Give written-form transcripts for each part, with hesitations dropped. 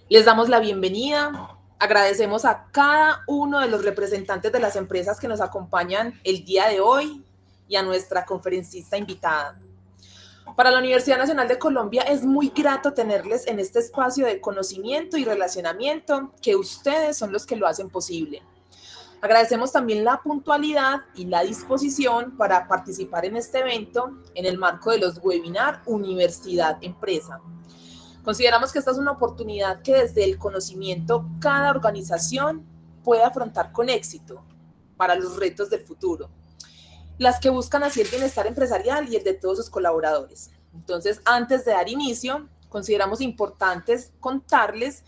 Les damos la bienvenida, agradecemos a cada uno de los representantes de las empresas que nos acompañan el día de hoy y a nuestra conferencista invitada. Para la Universidad Nacional de Colombia es muy grato tenerles en este espacio de conocimiento y relacionamiento que ustedes son los que lo hacen posible. Agradecemos también la puntualidad y la disposición para participar en este evento en el marco de los webinar Universidad Empresa. Consideramos que esta es una oportunidad que desde el conocimiento cada organización puede afrontar con éxito para los retos del futuro, las que buscan así el bienestar empresarial y el de todos sus colaboradores. Entonces, antes de dar inicio, consideramos importantes contarles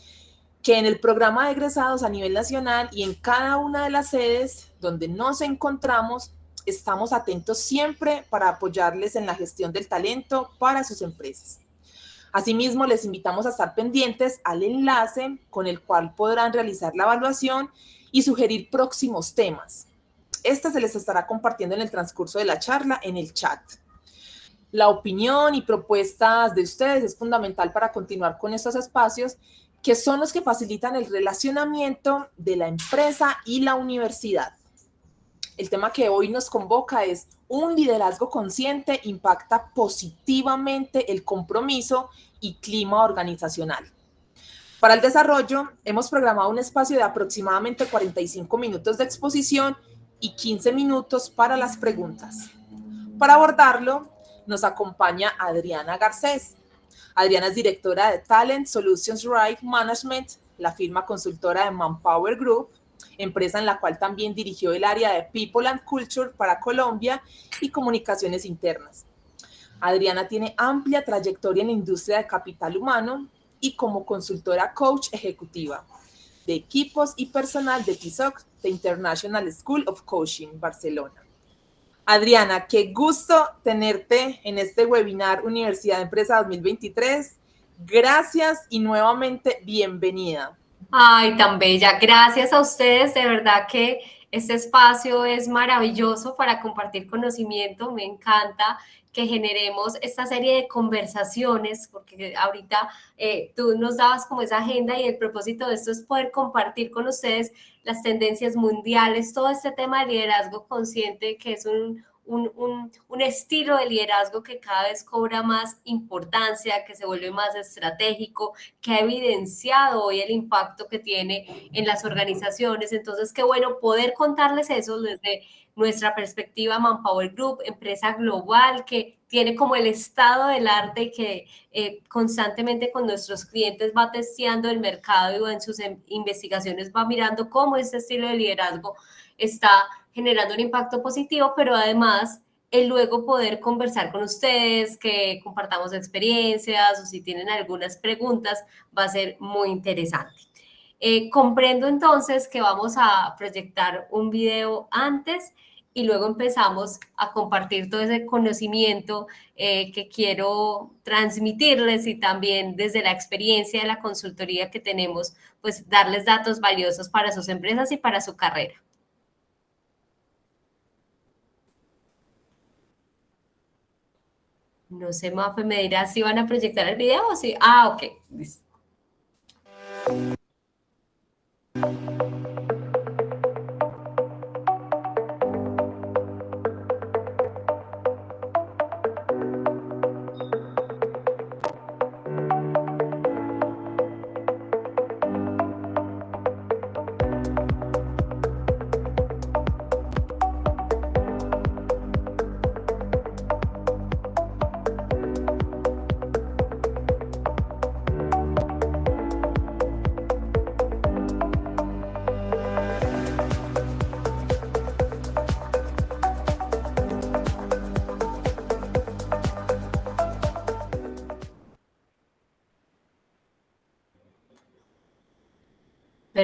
que en el programa de egresados a nivel nacional y en cada una de las sedes donde nos encontramos, estamos atentos siempre para apoyarles en la gestión del talento para sus empresas. Asimismo, les invitamos a estar pendientes al enlace con el cual podrán realizar la evaluación y sugerir próximos temas. Este se les estará compartiendo en el transcurso de la charla en el chat. La opinión y propuestas de ustedes es fundamental para continuar con estos espacios que son los que facilitan el relacionamiento de la empresa y la universidad. El tema que hoy nos convoca es un liderazgo consciente impacta positivamente el compromiso y clima organizacional. Para el desarrollo, hemos programado un espacio de aproximadamente 45 minutos de exposición y 15 minutos para las preguntas. Para abordarlo, nos acompaña Adriana Garcés. Adriana es directora de Talent Solutions Right Management, la firma consultora de Manpower Group, empresa en la cual también dirigió el área de People and Culture para Colombia y comunicaciones internas. Adriana tiene amplia trayectoria en la industria de capital humano y como consultora coach ejecutiva de equipos y personal de TISOC, The International School of Coaching, Barcelona. Adriana, qué gusto tenerte en este webinar Universidad de Empresa 2023. Gracias y nuevamente bienvenida. Ay, tan bella. Gracias a ustedes. De verdad que este espacio es maravilloso para compartir conocimiento. Me encanta que generemos esta serie de conversaciones, porque ahorita tú nos dabas como esa agenda y el propósito de esto es poder compartir con ustedes las tendencias mundiales, todo este tema de liderazgo consciente, que es un estilo de liderazgo que cada vez cobra más importancia, que se vuelve más estratégico, que ha evidenciado hoy el impacto que tiene en las organizaciones. Entonces, qué bueno poder contarles eso desde nuestra perspectiva Manpower Group, empresa global que tiene como el estado del arte y que constantemente con nuestros clientes va testeando el mercado y en sus investigaciones va mirando cómo este estilo de liderazgo está generando un impacto positivo, pero además el luego poder conversar con ustedes, que compartamos experiencias o si tienen algunas preguntas, va a ser muy interesante. Comprendo entonces que vamos a proyectar un video antes y luego empezamos a compartir todo ese conocimiento que quiero transmitirles y también desde la experiencia de la consultoría que tenemos, pues darles datos valiosos para sus empresas y para su carrera. No sé, Mafe, me dirá si van a proyectar el video o si... Ah, ok. Listo.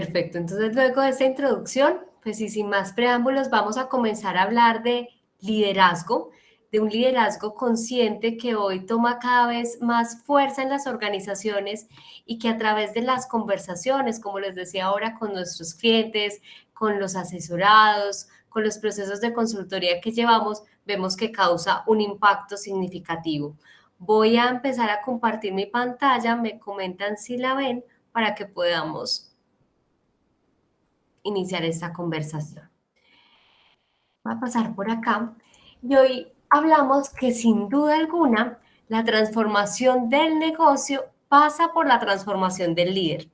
Perfecto, entonces luego de esta introducción, pues y sin más preámbulos, vamos a comenzar a hablar de un liderazgo consciente que hoy toma cada vez más fuerza en las organizaciones y que a través de las conversaciones, como les decía ahora, con nuestros clientes, con los asesorados, con los procesos de consultoría que llevamos, vemos que causa un impacto significativo. Voy a empezar a compartir mi pantalla, me comentan si la ven para que podamos iniciar esta conversación. Va a pasar por acá y hoy hablamos que sin duda alguna la transformación del negocio pasa por la transformación del líder.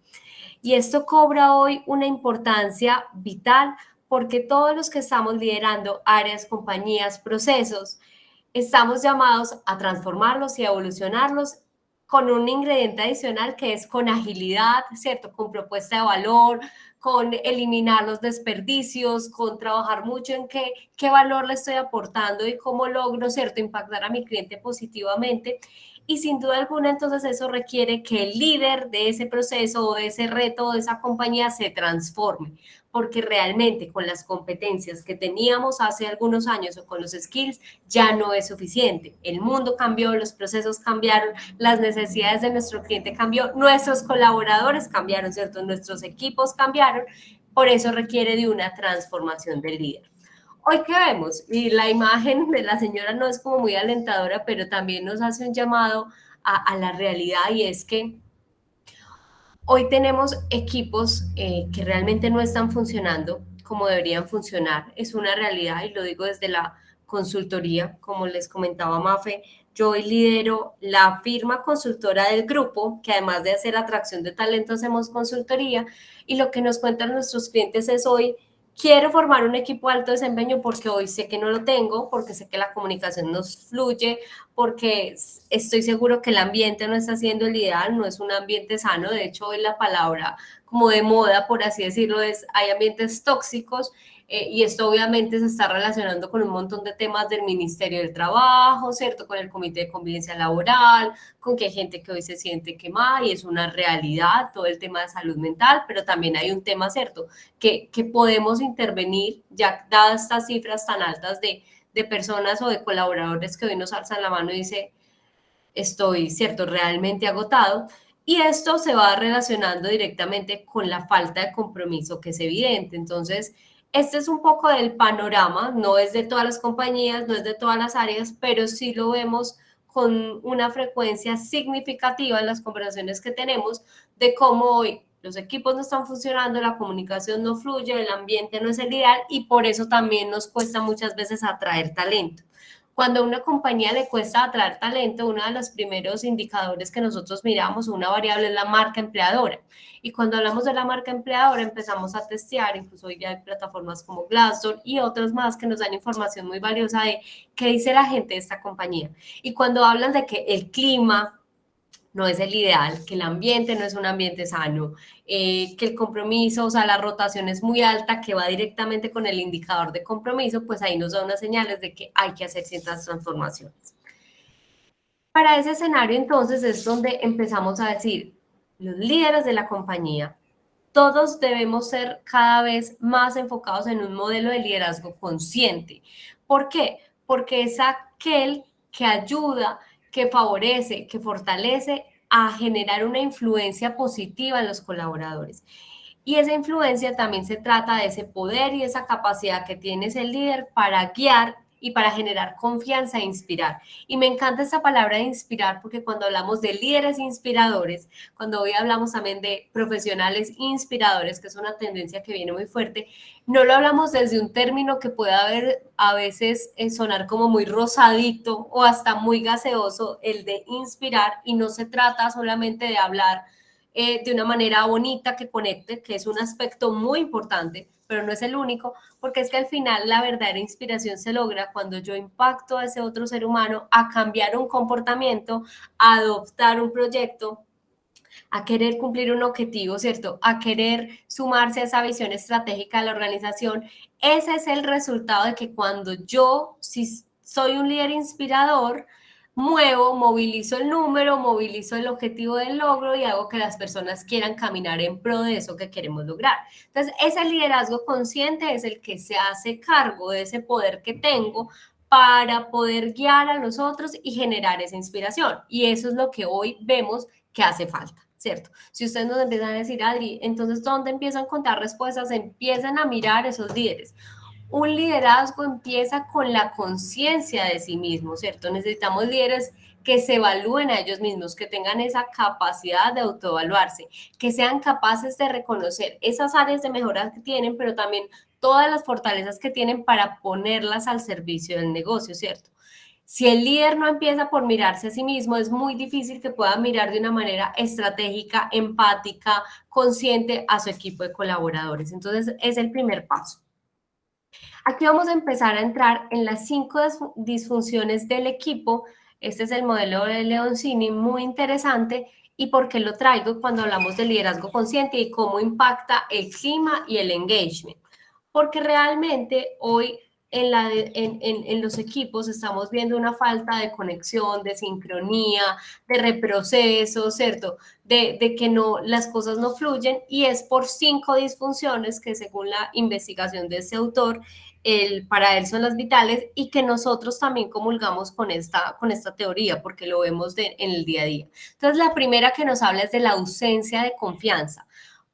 Y esto cobra hoy una importancia vital porque todos los que estamos liderando áreas, compañías, procesos, estamos llamados a transformarlos y a evolucionarlos con un ingrediente adicional que es con agilidad, ¿cierto? Con propuesta de valor, con eliminar los desperdicios, con trabajar mucho en qué valor le estoy aportando y cómo logro, ¿cierto?, impactar a mi cliente positivamente. Y sin duda alguna, entonces eso requiere que el líder de ese proceso o de ese reto o de esa compañía se transforme, porque realmente con las competencias que teníamos hace algunos años o con los skills ya no es suficiente. El mundo cambió, los procesos cambiaron, las necesidades de nuestro cliente cambió, nuestros colaboradores cambiaron, ¿cierto? Nuestros equipos cambiaron, por eso requiere de una transformación del líder. Hoy, ¿qué vemos? Y la imagen de la señora no es como muy alentadora, pero también nos hace un llamado a la realidad y es que hoy tenemos equipos que realmente no están funcionando como deberían funcionar. Es una realidad y lo digo desde la consultoría, como les comentaba Mafe. Yo hoy lidero la firma consultora del grupo, que además de hacer atracción de talento, hacemos consultoría. Y lo que nos cuentan nuestros clientes es hoy, quiero formar un equipo de alto desempeño porque hoy sé que no lo tengo, porque sé que la comunicación no fluye, porque estoy seguro que el ambiente no está siendo el ideal, no es un ambiente sano. De hecho, hoy la palabra como de moda, por así decirlo, es hay ambientes tóxicos. Y esto obviamente se está relacionando con un montón de temas del Ministerio del Trabajo, ¿cierto? Con el Comité de Convivencia Laboral, con que hay gente que hoy se siente quemada y es una realidad, todo el tema de salud mental, pero también hay un tema, ¿cierto? Que podemos intervenir, ya dadas estas cifras tan altas de personas o de colaboradores que hoy nos alzan la mano y dice, estoy, ¿cierto?, realmente agotado. Y esto se va relacionando directamente con la falta de compromiso que es evidente. Entonces, este es un poco del panorama, no es de todas las compañías, no es de todas las áreas, pero sí lo vemos con una frecuencia significativa en las conversaciones que tenemos de cómo hoy los equipos no están funcionando, la comunicación no fluye, el ambiente no es el ideal y por eso también nos cuesta muchas veces atraer talento. Cuando a una compañía le cuesta atraer talento, uno de los primeros indicadores que nosotros miramos, una variable es la marca empleadora. Y cuando hablamos de la marca empleadora, empezamos a testear, incluso hoy ya hay plataformas como Glassdoor y otras más que nos dan información muy valiosa de qué dice la gente de esta compañía. Y cuando hablan de que el clima no es el ideal, que el ambiente no es un ambiente sano, que el compromiso, o sea, la rotación es muy alta, que va directamente con el indicador de compromiso, pues ahí nos da unas señales de que hay que hacer ciertas transformaciones. Para ese escenario, entonces, es donde empezamos a decir, los líderes de la compañía, todos debemos ser cada vez más enfocados en un modelo de liderazgo consciente. ¿Por qué? Porque es aquel que ayuda, que favorece, que fortalece a generar una influencia positiva en los colaboradores. Y esa influencia también se trata de ese poder y esa capacidad que tiene ese líder para guiar y para generar confianza e inspirar. Y me encanta esa palabra de inspirar porque cuando hablamos de líderes inspiradores, cuando hoy hablamos también de profesionales inspiradores, que es una tendencia que viene muy fuerte, no lo hablamos desde un término que pueda haber a veces sonar como muy rosadito o hasta muy gaseoso, el de inspirar, y no se trata solamente de hablar de una manera bonita que conecte, que es un aspecto muy importante, pero no es el único, porque es que al final la verdadera inspiración se logra cuando yo impacto a ese otro ser humano a cambiar un comportamiento, a adoptar un proyecto, a querer cumplir un objetivo, ¿cierto? A querer sumarse a esa visión estratégica de la organización. Ese es el resultado de que cuando yo, si soy un líder inspirador, movilizo el número, movilizo el objetivo del logro y hago que las personas quieran caminar en pro de eso que queremos lograr. Entonces, ese liderazgo consciente es el que se hace cargo de ese poder que tengo para poder guiar a los otros y generar esa inspiración. Y eso es lo que hoy vemos que hace falta, ¿cierto? Si ustedes nos empiezan a decir, Adri, entonces, ¿dónde empiezan a encontrar respuestas? Empiezan a mirar esos líderes. Un liderazgo empieza con la conciencia de sí mismo, ¿cierto? Necesitamos líderes que se evalúen a ellos mismos, que tengan esa capacidad de autoevaluarse, que sean capaces de reconocer esas áreas de mejora que tienen, pero también todas las fortalezas que tienen para ponerlas al servicio del negocio, ¿cierto? Si el líder no empieza por mirarse a sí mismo, es muy difícil que pueda mirar de una manera estratégica, empática, consciente a su equipo de colaboradores. Entonces, es el primer paso. Aquí vamos a empezar a entrar en las 5 disfunciones del equipo. Este es el modelo de Leoncini, muy interesante. ¿Y por qué lo traigo cuando hablamos de liderazgo consciente y cómo impacta el clima y el engagement? Porque realmente hoy en los equipos estamos viendo una falta de conexión, de sincronía, de reproceso, ¿cierto? De que no, las cosas no fluyen y es por 5 disfunciones que según la investigación de este autor, para él son las vitales y que nosotros también comulgamos con esta teoría porque lo vemos en el día a día. Entonces, la primera que nos habla es de la ausencia de confianza.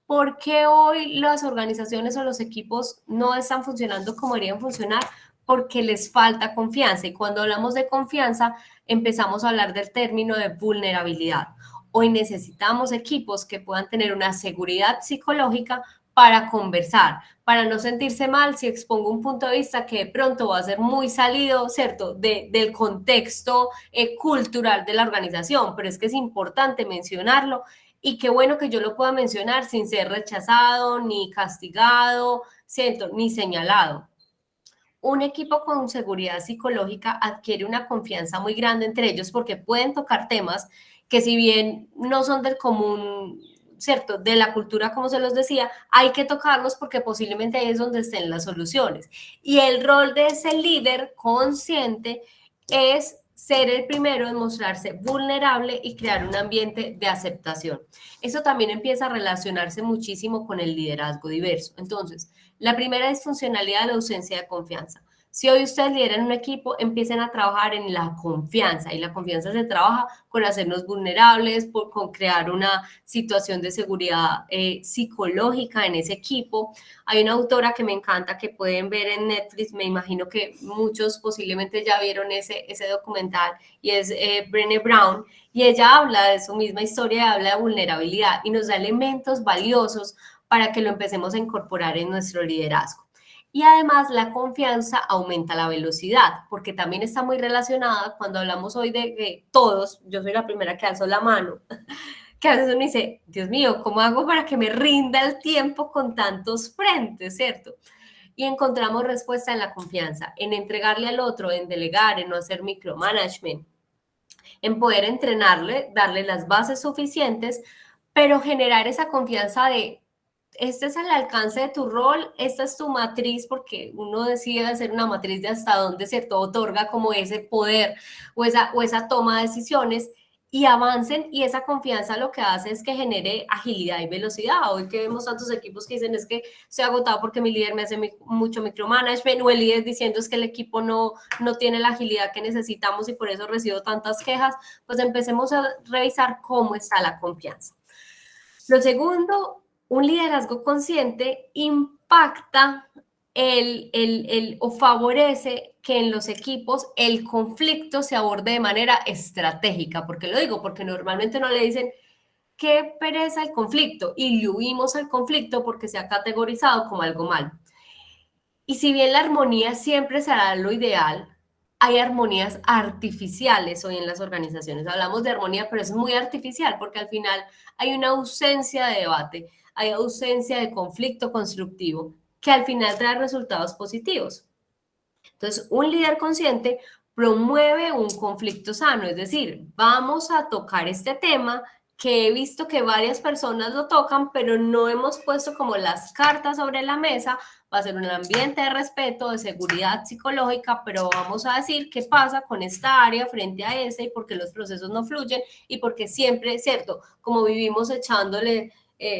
¿Por qué hoy las organizaciones o los equipos no están funcionando como deberían funcionar? Porque les falta confianza. Y cuando hablamos de confianza, empezamos a hablar del término de vulnerabilidad. Hoy necesitamos equipos que puedan tener una seguridad psicológica para conversar, para no sentirse mal si expongo un punto de vista que de pronto va a ser muy salido, ¿cierto?, del contexto cultural de la organización, pero es que es importante mencionarlo y qué bueno que yo lo pueda mencionar sin ser rechazado, ni castigado, ¿cierto?, ni señalado. Un equipo con seguridad psicológica adquiere una confianza muy grande entre ellos porque pueden tocar temas que si bien no son del común, ¿cierto?, de la cultura, como se los decía, hay que tocarlos porque posiblemente ahí es donde estén las soluciones. Y el rol de ese líder consciente es ser el primero en mostrarse vulnerable y crear un ambiente de aceptación. Eso también empieza a relacionarse muchísimo con el liderazgo diverso. Entonces, la primera disfuncionalidad es la ausencia de confianza. Si hoy ustedes lideran un equipo, empiecen a trabajar en la confianza y la confianza se trabaja con hacernos vulnerables, con crear una situación de seguridad psicológica en ese equipo. Hay una autora que me encanta que pueden ver en Netflix, me imagino que muchos posiblemente ya vieron ese documental y es Brené Brown y ella habla de su misma historia, habla de vulnerabilidad y nos da elementos valiosos para que lo empecemos a incorporar en nuestro liderazgo. Y además la confianza aumenta la velocidad, porque también está muy relacionada cuando hablamos hoy de que todos, yo soy la primera que alzo la mano, que a veces uno dice, Dios mío, ¿cómo hago para que me rinda el tiempo con tantos frentes, cierto? Y encontramos respuesta en la confianza, en entregarle al otro, en delegar, en no hacer micromanagement, en poder entrenarle, darle las bases suficientes, pero generar esa confianza de este es el alcance de tu rol, esta es tu matriz, porque uno decide hacer una matriz de hasta dónde se otorga como ese poder o esa toma de decisiones y avancen y esa confianza lo que hace es que genere agilidad y velocidad. Hoy que vemos tantos equipos que dicen es que estoy agotado porque mi líder me hace mucho micromanagement o el líder diciendo es que el equipo no tiene la agilidad que necesitamos y por eso recibo tantas quejas, pues empecemos a revisar cómo está la confianza. Lo segundo, un liderazgo consciente impacta o favorece que en los equipos el conflicto se aborde de manera estratégica. ¿Por qué lo digo? Porque normalmente no le dicen qué pereza el conflicto y le huimos al conflicto porque se ha categorizado como algo malo. Y si bien la armonía siempre será lo ideal, hay armonías artificiales hoy en las organizaciones. Hablamos de armonía, pero es muy artificial porque al final hay una ausencia de debate, hay ausencia de conflicto constructivo que al final trae resultados positivos. Entonces, un líder consciente promueve un conflicto sano, es decir, vamos a tocar este tema que he visto que varias personas lo tocan, pero no hemos puesto como las cartas sobre la mesa. Va a ser un ambiente de respeto, de seguridad psicológica, pero vamos a decir qué pasa con esta área frente a esa y por qué los procesos no fluyen y porque siempre, ¿cierto? Como vivimos echándole,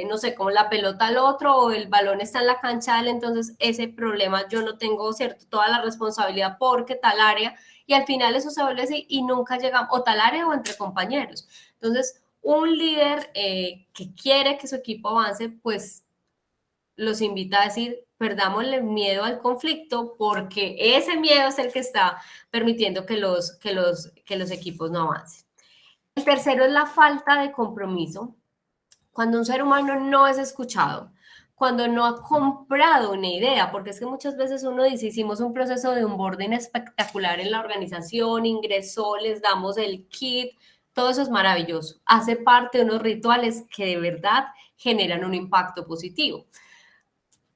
no sé, como la pelota al otro o el balón está en la cancha de él, entonces ese problema yo no tengo, ¿cierto? Toda la responsabilidad porque tal área y al final eso se vuelve así y nunca llegamos, o tal área o entre compañeros. Entonces, un líder que quiere que su equipo avance, pues los invita a decir, perdámosle miedo al conflicto porque ese miedo es el que está permitiendo que los equipos no avancen. El tercero es la falta de compromiso. Cuando un ser humano no es escuchado, cuando no ha comprado una idea, porque es que muchas veces uno dice, hicimos un proceso de onboarding espectacular en la organización, ingresó, les damos el kit, todo eso es maravilloso, hace parte de unos rituales que de verdad generan un impacto positivo.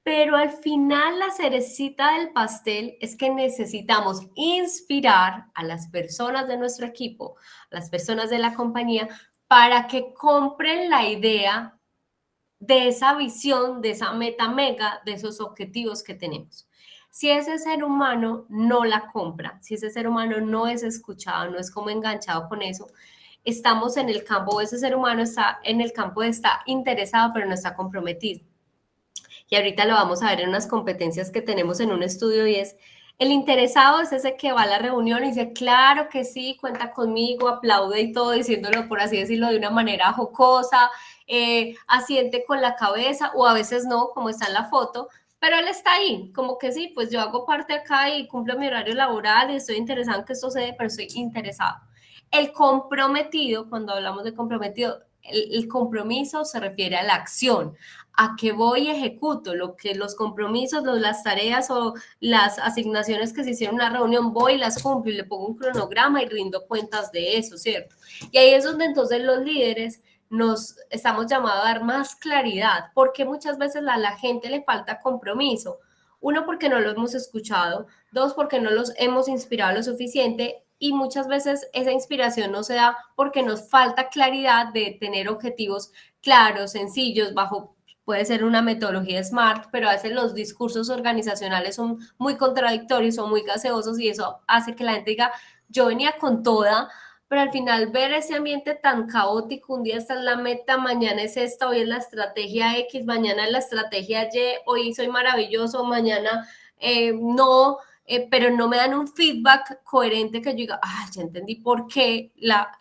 Pero al final la cerecita del pastel es que necesitamos inspirar a las personas de nuestro equipo, a las personas de la compañía, para que compren la idea de esa visión, de esa meta mega, de esos objetivos que tenemos. Si ese ser humano no la compra, si ese ser humano no es escuchado, no es como enganchado con eso, estamos en el campo, ese ser humano está en el campo de está interesado, pero no está comprometido. Y ahorita lo vamos a ver en unas competencias que tenemos en un estudio y es, el interesado es ese que va a la reunión y dice, claro que sí, cuenta conmigo, aplaude y todo, diciéndolo, por así decirlo, de una manera jocosa, asiente con la cabeza o a veces no, como está en la foto, pero él está ahí, como que sí, pues yo hago parte acá y cumplo mi horario laboral y estoy interesado en que esto se dé, pero estoy interesado. El comprometido, cuando hablamos de comprometido, el compromiso se refiere a la acción, a qué voy y ejecuto, lo que los compromisos, las tareas o las asignaciones que se hicieron en una reunión, voy, las cumplo y le pongo un cronograma y rindo cuentas de eso, ¿cierto? Y ahí es donde entonces los líderes nos estamos llamados a dar más claridad, porque muchas veces a la gente le falta compromiso. Uno, porque no lo hemos escuchado, dos, porque no los hemos inspirado lo suficiente y muchas veces esa inspiración no se da porque nos falta claridad de tener objetivos claros, sencillos, bajo puede ser una metodología SMART, pero a veces los discursos organizacionales son muy contradictorios, son muy gaseosos y eso hace que la gente diga, yo venía con toda, pero al final ver ese ambiente tan caótico, un día esta es la meta, mañana es esta, hoy es la estrategia X, mañana es la estrategia Y, hoy soy maravilloso, mañana no, pero no me dan un feedback coherente que yo diga, ya entendí por qué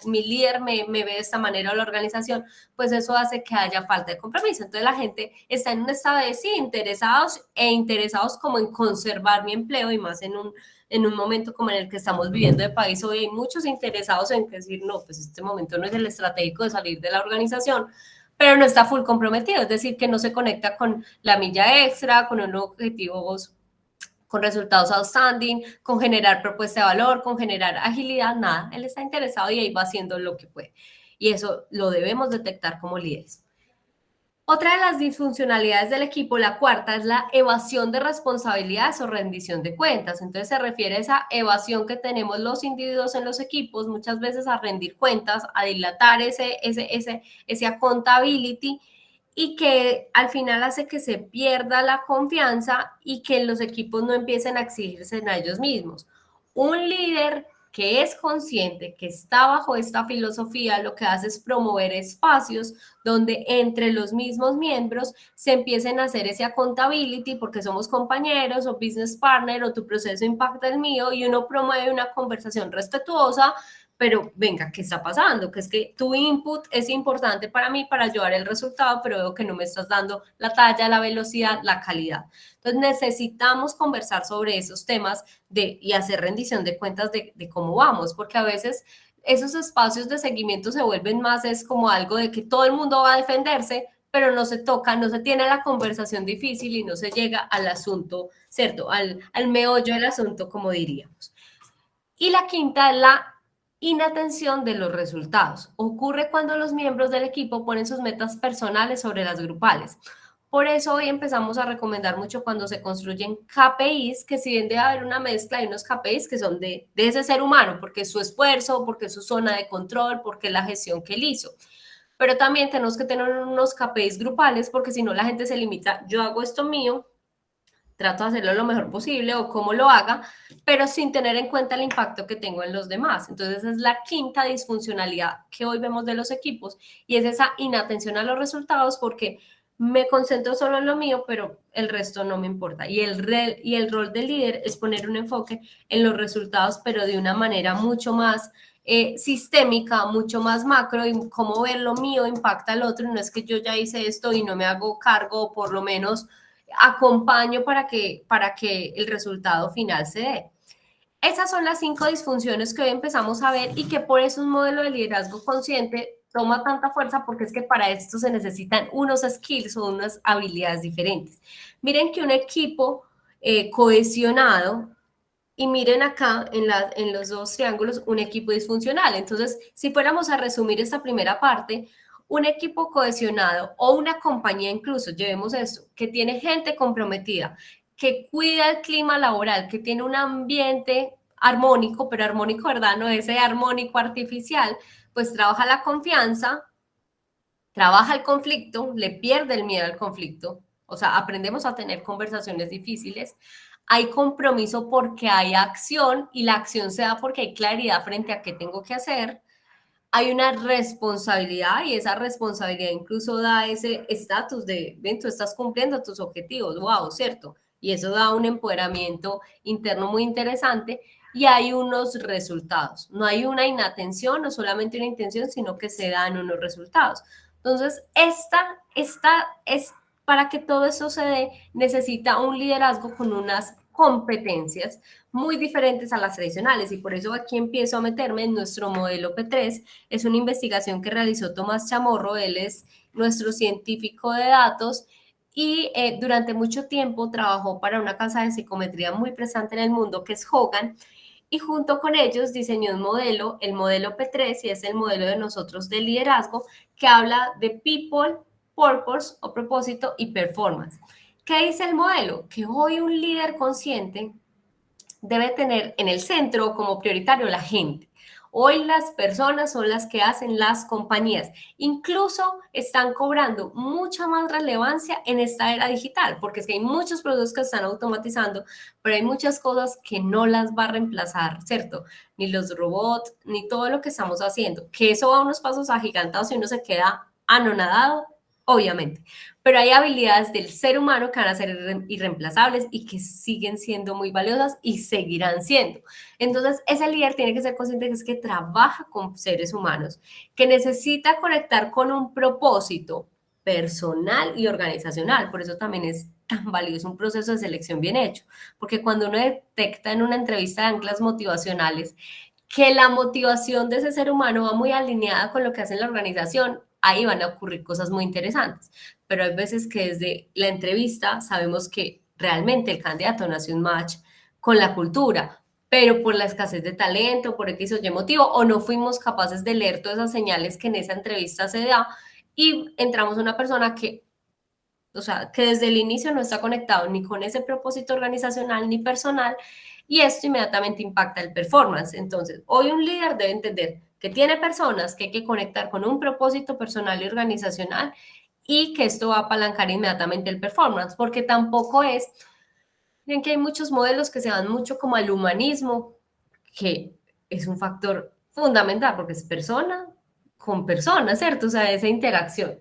mi líder me ve de esta manera o la organización, pues eso hace que haya falta de compromiso. Entonces la gente está en un estado de sí, interesados como en conservar mi empleo y más en un momento como en el que estamos viviendo de país. Hoy hay muchos interesados en decir, no, pues este momento no es el estratégico de salir de la organización, pero no está full comprometido, es decir, que no se conecta con la milla extra, con unos objetivos, con resultados outstanding, con generar propuesta de valor, con generar agilidad, nada. Él está interesado y ahí va haciendo lo que puede. Y eso lo debemos detectar como líderes. Otra de las disfuncionalidades del equipo, la cuarta, es la evasión de responsabilidades o rendición de cuentas. Entonces se refiere a esa evasión que tenemos los individuos en los equipos, muchas veces a rendir cuentas, a dilatar ese accountability y que al final hace que se pierda la confianza y que los equipos no empiecen a exigirse a ellos mismos. Un líder que es consciente, que está bajo esta filosofía, lo que hace es promover espacios donde entre los mismos miembros se empiecen a hacer ese accountability porque somos compañeros o business partner o tu proceso impacta el mío y uno promueve una conversación respetuosa, pero venga, ¿qué está pasando? Que es que tu input es importante para mí para llevar el resultado, pero veo que no me estás dando la talla, la velocidad, la calidad. Entonces necesitamos conversar sobre esos temas y hacer rendición de cuentas de cómo vamos, porque a veces esos espacios de seguimiento se vuelven más, es como algo de que todo el mundo va a defenderse, pero no se toca, no se tiene la conversación difícil y no se llega al asunto, ¿cierto? Al meollo del asunto, como diríamos. Y la quinta es la inatención de los resultados. Ocurre cuando los miembros del equipo ponen sus metas personales sobre las grupales. Por eso hoy empezamos a recomendar mucho cuando se construyen KPIs, que si bien debe haber una mezcla, hay unos KPIs que son de ese ser humano, porque es su esfuerzo, porque es su zona de control, porque es la gestión que él hizo. pero también tenemos que tener unos KPIs grupales porque si no la gente se limita, yo hago esto mío, trato de hacerlo lo mejor posible o como lo haga, pero sin tener en cuenta el impacto que tengo en los demás. Entonces, esa es la quinta disfuncionalidad que hoy vemos de los equipos y es esa inatención a los resultados porque me concentro solo en lo mío, pero el resto no me importa. Y el rol del líder es poner un enfoque en los resultados, pero de una manera mucho más sistémica, mucho más macro y cómo ver lo mío impacta al otro. No es que yo ya hice esto y no me hago cargo, o por lo menos acompaño para que el resultado final se dé. Esas son las 5 disfunciones que hoy empezamos a ver y que por eso un modelo de liderazgo consciente toma tanta fuerza porque es que para esto se necesitan unos skills o unas habilidades diferentes. Miren que un equipo cohesionado y miren acá en los dos triángulos un equipo disfuncional. Entonces, si fuéramos a resumir esta primera parte, un equipo cohesionado o una compañía incluso, llevemos eso, que tiene gente comprometida, que cuida el clima laboral, que tiene un ambiente armónico, pero armónico, ¿verdad? No ese armónico artificial, pues trabaja la confianza, trabaja el conflicto, le pierde el miedo al conflicto, o sea, aprendemos a tener conversaciones difíciles, hay compromiso porque hay acción y la acción se da porque hay claridad frente a qué tengo que hacer, hay una responsabilidad y esa responsabilidad incluso da ese estatus de, ven, tú estás cumpliendo tus objetivos, wow, ¿cierto? Y eso da un empoderamiento interno muy interesante y hay unos resultados. No hay una inatención, no solamente una intención, sino que se dan unos resultados. Entonces, esta es para que todo eso se dé, necesita un liderazgo con unas competencias muy diferentes a las tradicionales y por eso aquí empiezo a meterme en nuestro modelo P3. Es una investigación que realizó Tomás Chamorro, él es nuestro científico de datos y durante mucho tiempo trabajó para una casa de psicometría muy presente en el mundo que es Hogan y junto con ellos diseñó un modelo, el modelo P3 y es el modelo de nosotros de liderazgo que habla de people, purpose o propósito y performance. ¿Qué dice el modelo? Que hoy un líder consciente debe tener en el centro como prioritario la gente. Hoy las personas son las que hacen las compañías. Incluso están cobrando mucha más relevancia en esta era digital, porque es que hay muchos productos que están automatizando, pero hay muchas cosas que no las va a reemplazar, ¿cierto? Ni los robots, ni todo lo que estamos haciendo, que eso va a unos pasos agigantados y uno se queda anonadado, obviamente. Pero hay habilidades del ser humano que van a ser irreemplazables y que siguen siendo muy valiosas y seguirán siendo. Entonces, ese líder tiene que ser consciente que es que trabaja con seres humanos, que necesita conectar con un propósito personal y organizacional. Por eso también es tan valioso un proceso de selección bien hecho, porque cuando uno detecta en una entrevista de anclas motivacionales que la motivación de ese ser humano va muy alineada con lo que hace la organización, ahí van a ocurrir cosas muy interesantes. Pero hay veces que desde la entrevista sabemos que realmente el candidato no hace un match con la cultura, pero por la escasez de talento, por X o Y motivo, o no fuimos capaces de leer todas esas señales que en esa entrevista se da y entramos a una persona que, o sea, que desde el inicio no está conectado ni con ese propósito organizacional ni personal y esto inmediatamente impacta el performance. Entonces, hoy un líder debe entender que tiene personas que hay que conectar con un propósito personal y organizacional y que esto va a apalancar inmediatamente el performance, porque tampoco es, miren que hay muchos modelos que se van mucho como al humanismo, que es un factor fundamental porque es persona con persona, ¿cierto? O sea, esa interacción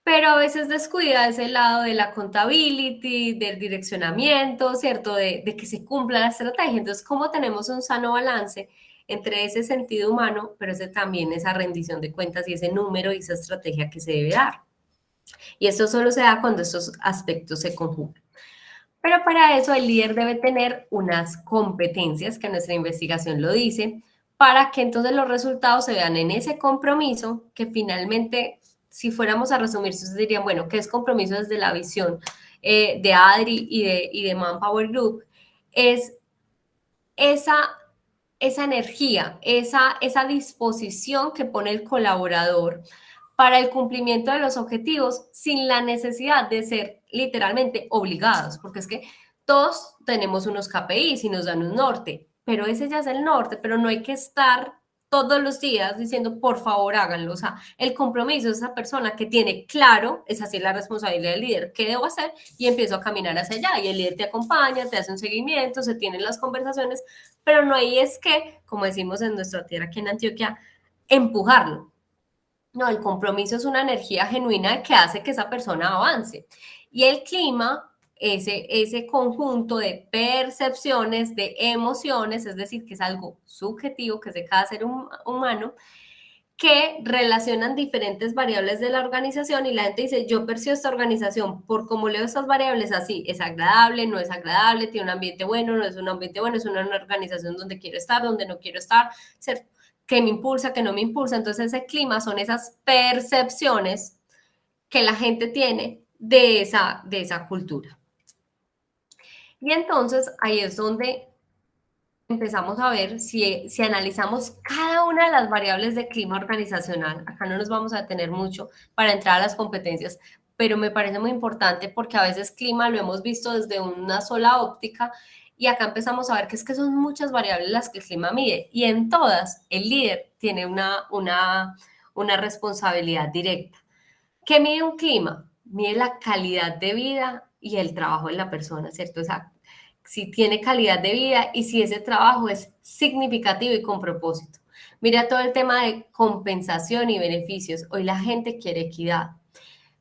pero a veces descuida ese lado de la accountability, del direccionamiento, ¿cierto? De que se cumpla la estrategia. Entonces, ¿cómo tenemos un sano balance entre ese sentido humano, pero ese también esa rendición de cuentas y ese número y esa estrategia que se debe dar? Y esto solo se da cuando estos aspectos se conjugan. Pero para eso el líder debe tener unas competencias, que nuestra investigación lo dice, para que entonces los resultados se vean en ese compromiso que finalmente, si fuéramos a resumir, ustedes dirían, bueno, ¿qué es compromiso desde la visión de Adri y de Manpower Group? Es esa, esa energía, esa disposición que pone el colaborador para el cumplimiento de los objetivos sin la necesidad de ser literalmente obligados, porque es que todos tenemos unos KPIs y nos dan un norte, pero ese ya es el norte, pero no hay que estar todos los días diciendo, por favor, háganlo. O sea, el compromiso es esa persona que tiene claro, es así la responsabilidad del líder, qué debo hacer y empiezo a caminar hacia allá. Y el líder te acompaña, te hace un seguimiento, se tienen las conversaciones, pero no hay es que, como decimos en nuestra tierra aquí en Antioquia, empujarlo. No, el compromiso es una energía genuina que hace que esa persona avance. Y el clima, ese conjunto de percepciones, de emociones, es decir, que es algo subjetivo, que es de cada ser humano, que relacionan diferentes variables de la organización y la gente dice, yo percibo esta organización por cómo leo estas variables así, es agradable, no es agradable, tiene un ambiente bueno, no es un ambiente bueno, es una organización donde quiero estar, donde no quiero estar, ¿cierto? Que me impulsa, que no me impulsa. Entonces ese clima son esas percepciones que la gente tiene de esa cultura. Y entonces ahí es donde empezamos a ver si analizamos cada una de las variables de clima organizacional. Acá no nos vamos a detener mucho para entrar a las competencias, pero me parece muy importante porque a veces clima lo hemos visto desde una sola óptica y acá empezamos a ver que es que son muchas variables las que el clima mide y en todas el líder tiene una responsabilidad directa. ¿Qué mide un clima? Mide la calidad de vida y el trabajo de la persona, ¿cierto? O sea, si tiene calidad de vida y si ese trabajo es significativo y con propósito. Mira todo el tema de compensación y beneficios. Hoy la gente quiere equidad.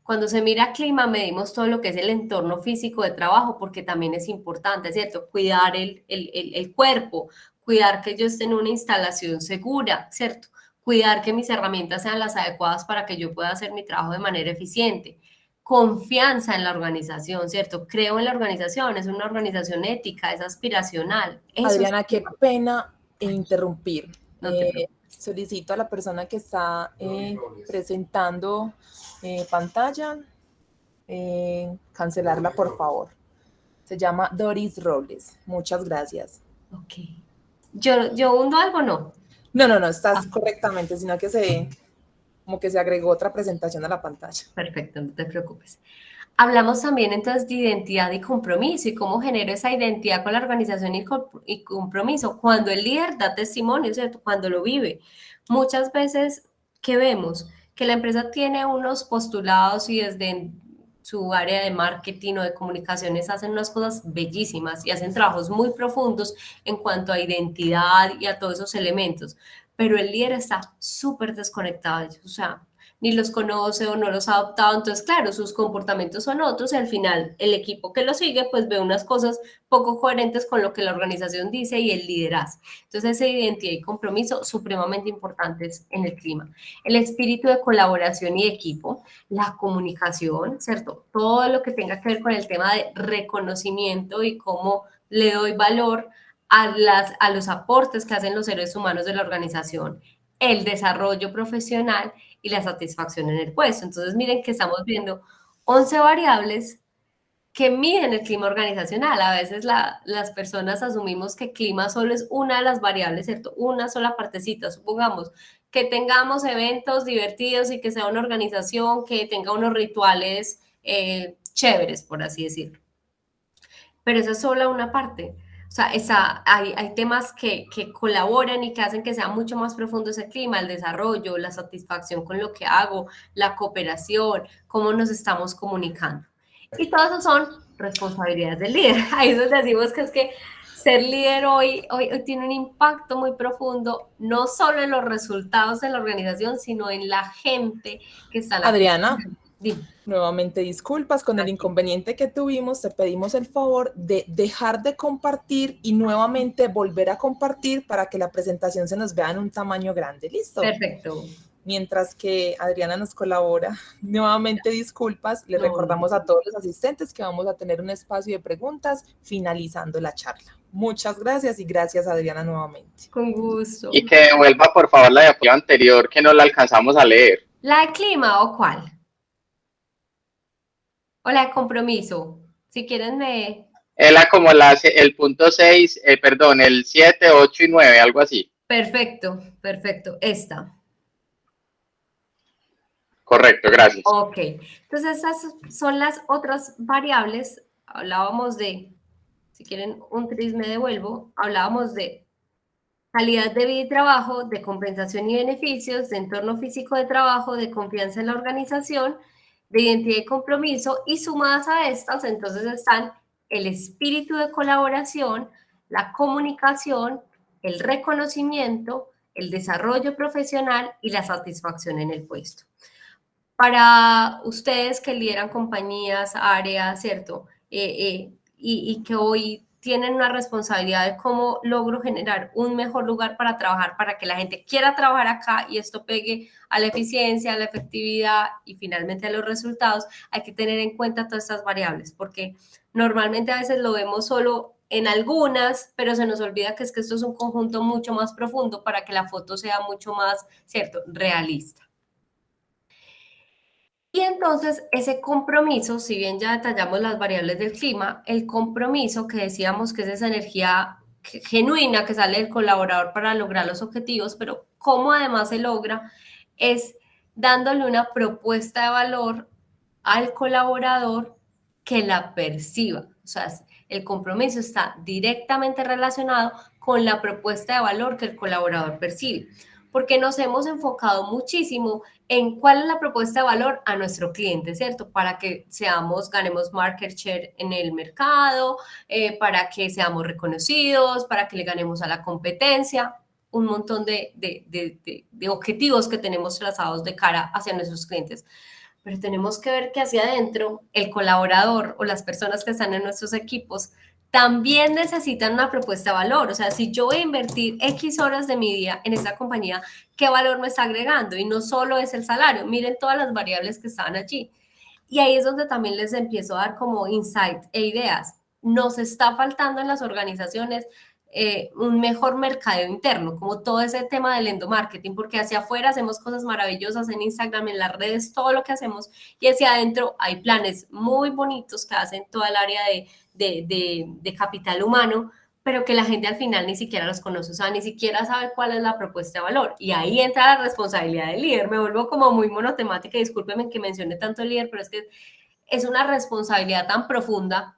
Cuando se mira clima, medimos todo lo que es el entorno físico de trabajo, porque también es importante, ¿cierto? Cuidar el cuerpo, cuidar que yo esté en una instalación segura, ¿cierto? Cuidar que mis herramientas sean las adecuadas para que yo pueda hacer mi trabajo de manera eficiente. Confianza en la organización, ¿cierto? Creo en la organización, es una organización ética, es aspiracional. Eso es Adriana, qué pena interrumpir. no te preocupes. Solicito a la persona que está presentando pantalla cancelarla, por favor. Se llama Doris Robles. Muchas gracias. Ok. ¿Yo hundo algo? No. No, estás correctamente, sino que como que se agregó otra presentación a la pantalla. Perfecto, no te preocupes. Hablamos también entonces de identidad y compromiso y cómo genero esa identidad con la organización y compromiso cuando el líder da testimonio, ¿cierto? Cuando lo vive. Muchas veces que vemos que la empresa tiene unos postulados y desde su área de marketing o de comunicaciones hacen unas cosas bellísimas y hacen trabajos muy profundos en cuanto a identidad y a todos esos elementos, pero el líder está súper desconectado de ellos, o sea, ni los conoce o no los ha adoptado, entonces claro, sus comportamientos son otros y al final el equipo que lo sigue pues ve unas cosas poco coherentes con lo que la organización dice y el líder hace. Entonces esa identidad y compromiso supremamente importantes en el clima. El espíritu de colaboración y equipo, la comunicación, ¿cierto? Todo lo que tenga que ver con el tema de reconocimiento y cómo le doy valor a los aportes que hacen los seres humanos de la organización, el desarrollo profesional y la satisfacción en el puesto. Entonces, miren que estamos viendo 11 variables que miden el clima organizacional. A veces las personas asumimos que clima solo es una de las variables, ¿cierto? Una sola partecita. Supongamos que tengamos eventos divertidos y que sea una organización que tenga unos rituales chéveres, por así decirlo. Pero esa es solo una parte. O sea, hay temas que colaboran y que hacen que sea mucho más profundo ese clima, el desarrollo, la satisfacción con lo que hago, la cooperación, cómo nos estamos comunicando. Y todo eso son responsabilidades del líder. Ahí es donde decimos que es que ser líder hoy tiene un impacto muy profundo, no solo en los resultados de la organización, sino en la gente que está en la Adriana, Dime. nuevamente disculpas con el inconveniente que tuvimos. Te pedimos el favor de dejar de compartir y nuevamente volver a compartir para que la presentación se nos vea en un tamaño grande. ¿Listo? Perfecto. Mientras que Adriana nos colabora, nuevamente disculpas, le recordamos a todos los asistentes que vamos a tener un espacio de preguntas finalizando la charla. Muchas gracias y gracias Adriana nuevamente. Con gusto. Y que devuelva por favor la diapositiva anterior que no la alcanzamos a leer. ¿La de clima o cuál? ¿O la de compromiso? Si quieren me... Era como el punto 6, perdón, el 7, 8 y 9, algo así. Perfecto, perfecto. Esta. Correcto, gracias. Ok. Entonces, esas son las otras variables. Hablábamos de, si quieren un tris me devuelvo, hablábamos de calidad de vida y trabajo, de compensación y beneficios, de entorno físico de trabajo, de confianza en la organización, de identidad y compromiso, y sumadas a estas, entonces están el espíritu de colaboración, la comunicación, el reconocimiento, el desarrollo profesional y la satisfacción en el puesto. Para ustedes que lideran compañías, áreas, ¿cierto? Y que hoy tienen una responsabilidad de cómo logro generar un mejor lugar para trabajar, para que la gente quiera trabajar acá y esto pegue a la eficiencia, a la efectividad y finalmente a los resultados, hay que tener en cuenta todas estas variables, porque normalmente a veces lo vemos solo en algunas, pero se nos olvida que es que esto es un conjunto mucho más profundo para que la foto sea mucho más, ¿cierto?, realista. Y entonces ese compromiso, si bien ya detallamos las variables del clima, el compromiso que decíamos que es esa energía genuina que sale del colaborador para lograr los objetivos, pero cómo además se logra es dándole una propuesta de valor al colaborador que la perciba. O sea, el compromiso está directamente relacionado con la propuesta de valor que el colaborador percibe, porque nos hemos enfocado muchísimo en cuál es la propuesta de valor a nuestro cliente, ¿cierto? Para que ganemos market share en el mercado, para que seamos reconocidos, para que le ganemos a la competencia, un montón de objetivos que tenemos trazados de cara hacia nuestros clientes. Pero tenemos que ver que hacia adentro el colaborador o las personas que están en nuestros equipos también necesitan una propuesta de valor. O sea, si yo voy a invertir X horas de mi día en esta compañía, ¿qué valor me está agregando? Y no solo es el salario, miren todas las variables que estaban allí. Y ahí es donde también les empiezo a dar como insight e ideas. Nos está faltando en las organizaciones un mejor mercadeo interno, como todo ese tema del endomarketing, porque hacia afuera hacemos cosas maravillosas en Instagram, en las redes, todo lo que hacemos, y hacia adentro hay planes muy bonitos que hacen toda el área de capital humano, pero que la gente al final ni siquiera los conoce, o sea, ni siquiera sabe cuál es la propuesta de valor. Y ahí entra la responsabilidad del líder. Me vuelvo como muy monotemática, discúlpenme que mencione tanto el líder, pero es que es una responsabilidad tan profunda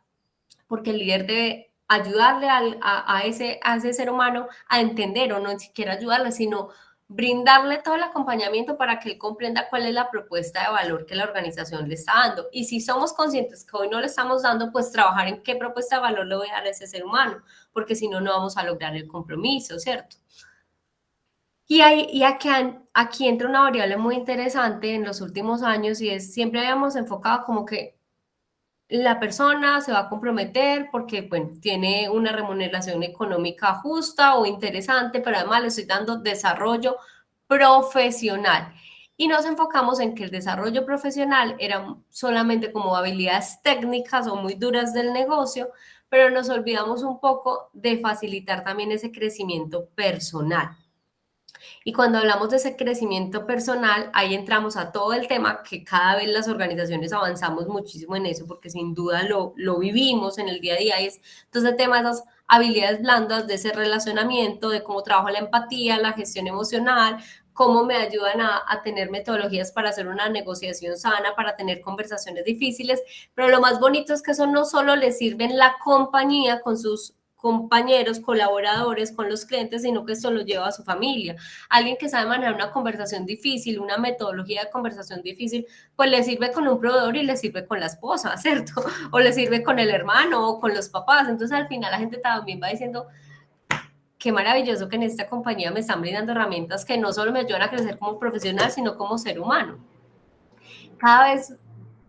porque el líder debe ayudarle a ese ser humano a entender, o no ni siquiera ayudarle, sino brindarle todo el acompañamiento para que él comprenda cuál es la propuesta de valor que la organización le está dando. Y si somos conscientes que hoy no le estamos dando, pues trabajar en qué propuesta de valor le voy a dar a ese ser humano, porque si no, no vamos a lograr el compromiso, ¿cierto? Y aquí entra una variable muy interesante en los últimos años y es, siempre habíamos enfocado como que la persona se va a comprometer porque, bueno, tiene una remuneración económica justa o interesante, pero además le estoy dando desarrollo profesional. Y nos enfocamos en que el desarrollo profesional era solamente como habilidades técnicas o muy duras del negocio, pero nos olvidamos un poco de facilitar también ese crecimiento personal. Y cuando hablamos de ese crecimiento personal, ahí entramos a todo el tema que cada vez las organizaciones avanzamos muchísimo en eso, porque sin duda lo vivimos en el día a día. Y es todo ese tema de esas habilidades blandas, de ese relacionamiento, de cómo trabajo la empatía, la gestión emocional, cómo me ayudan a tener metodologías para hacer una negociación sana, para tener conversaciones difíciles. Pero lo más bonito es que eso no solo le sirve en la compañía con sus compañeros, colaboradores, con los clientes, sino que esto lo lleva a su familia. Alguien que sabe manejar una conversación difícil, una metodología de conversación difícil, pues le sirve con un proveedor y le sirve con la esposa, ¿cierto? O le sirve con el hermano o con los papás. Entonces al final la gente también va diciendo, qué maravilloso que en esta compañía me están brindando herramientas que no solo me ayudan a crecer como profesional, sino como ser humano. Cada vez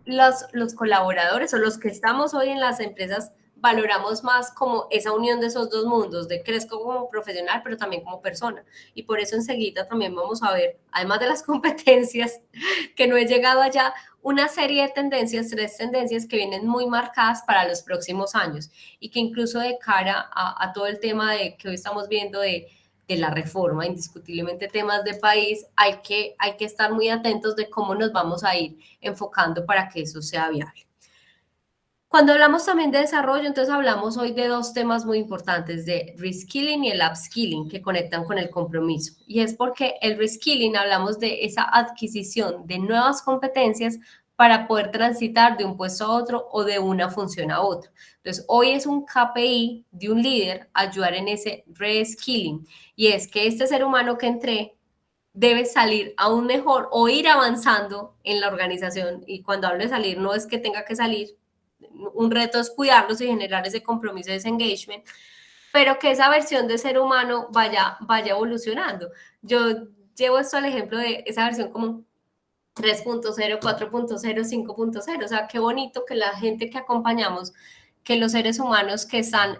los colaboradores o los que estamos hoy en las empresas valoramos más como esa unión de esos dos mundos, de crezco como profesional, pero también como persona. Y por eso enseguida también vamos a ver, además de las competencias, que no he llegado allá, una serie de tendencias, 3 tendencias que vienen muy marcadas para los próximos años y que incluso de cara a todo el tema de que hoy estamos viendo de la reforma, indiscutiblemente temas de país, hay que estar muy atentos de cómo nos vamos a ir enfocando para que eso sea viable. Cuando hablamos también de desarrollo, entonces hablamos hoy de 2 temas muy importantes, de reskilling y el upskilling, que conectan con el compromiso. Y es porque el reskilling hablamos de esa adquisición de nuevas competencias para poder transitar de un puesto a otro o de una función a otra. Entonces, hoy es un KPI de un líder ayudar en ese reskilling, y es que este ser humano que entré debe salir aún mejor o ir avanzando en la organización. Y cuando hablo de salir, no es que tenga que salir, un reto es cuidarlos y generar ese compromiso, ese engagement, pero que esa versión de ser humano vaya evolucionando. Yo llevo esto al ejemplo de esa versión como 3.0, 4.0, 5.0, o sea, qué bonito que la gente que acompañamos, que los seres humanos que están,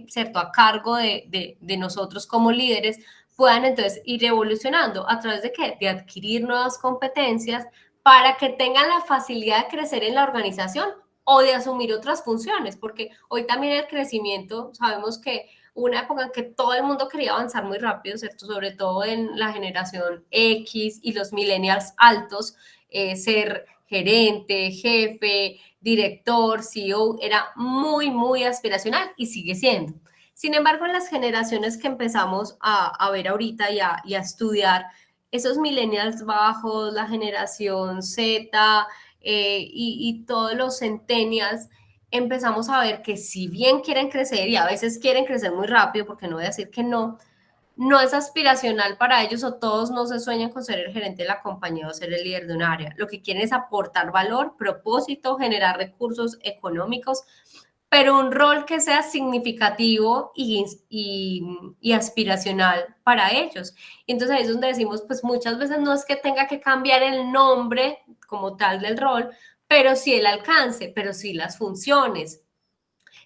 ¿cierto?, a cargo de nosotros como líderes, puedan entonces ir evolucionando. ¿A través de qué? De adquirir nuevas competencias para que tengan la facilidad de crecer en la organización o de asumir otras funciones, porque hoy también el crecimiento, sabemos que una época en que todo el mundo quería avanzar muy rápido, ¿cierto? Sobre todo en la generación X y los millennials altos, ser gerente, jefe, director, CEO, era muy, muy aspiracional y sigue siendo. Sin embargo, en las generaciones que empezamos a ver ahorita y a estudiar, esos millennials bajos, la generación Z y todos los centennials, empezamos a ver que si bien quieren crecer y a veces quieren crecer muy rápido, porque no voy a decir que no, no es aspiracional para ellos, o todos no se sueñan con ser el gerente de la compañía o ser el líder de un área. Lo que quieren es aportar valor, propósito, generar recursos económicos, pero un rol que sea significativo y aspiracional para ellos. Entonces ahí es donde decimos, pues muchas veces no es que tenga que cambiar el nombre como tal del rol, pero sí el alcance, pero sí las funciones,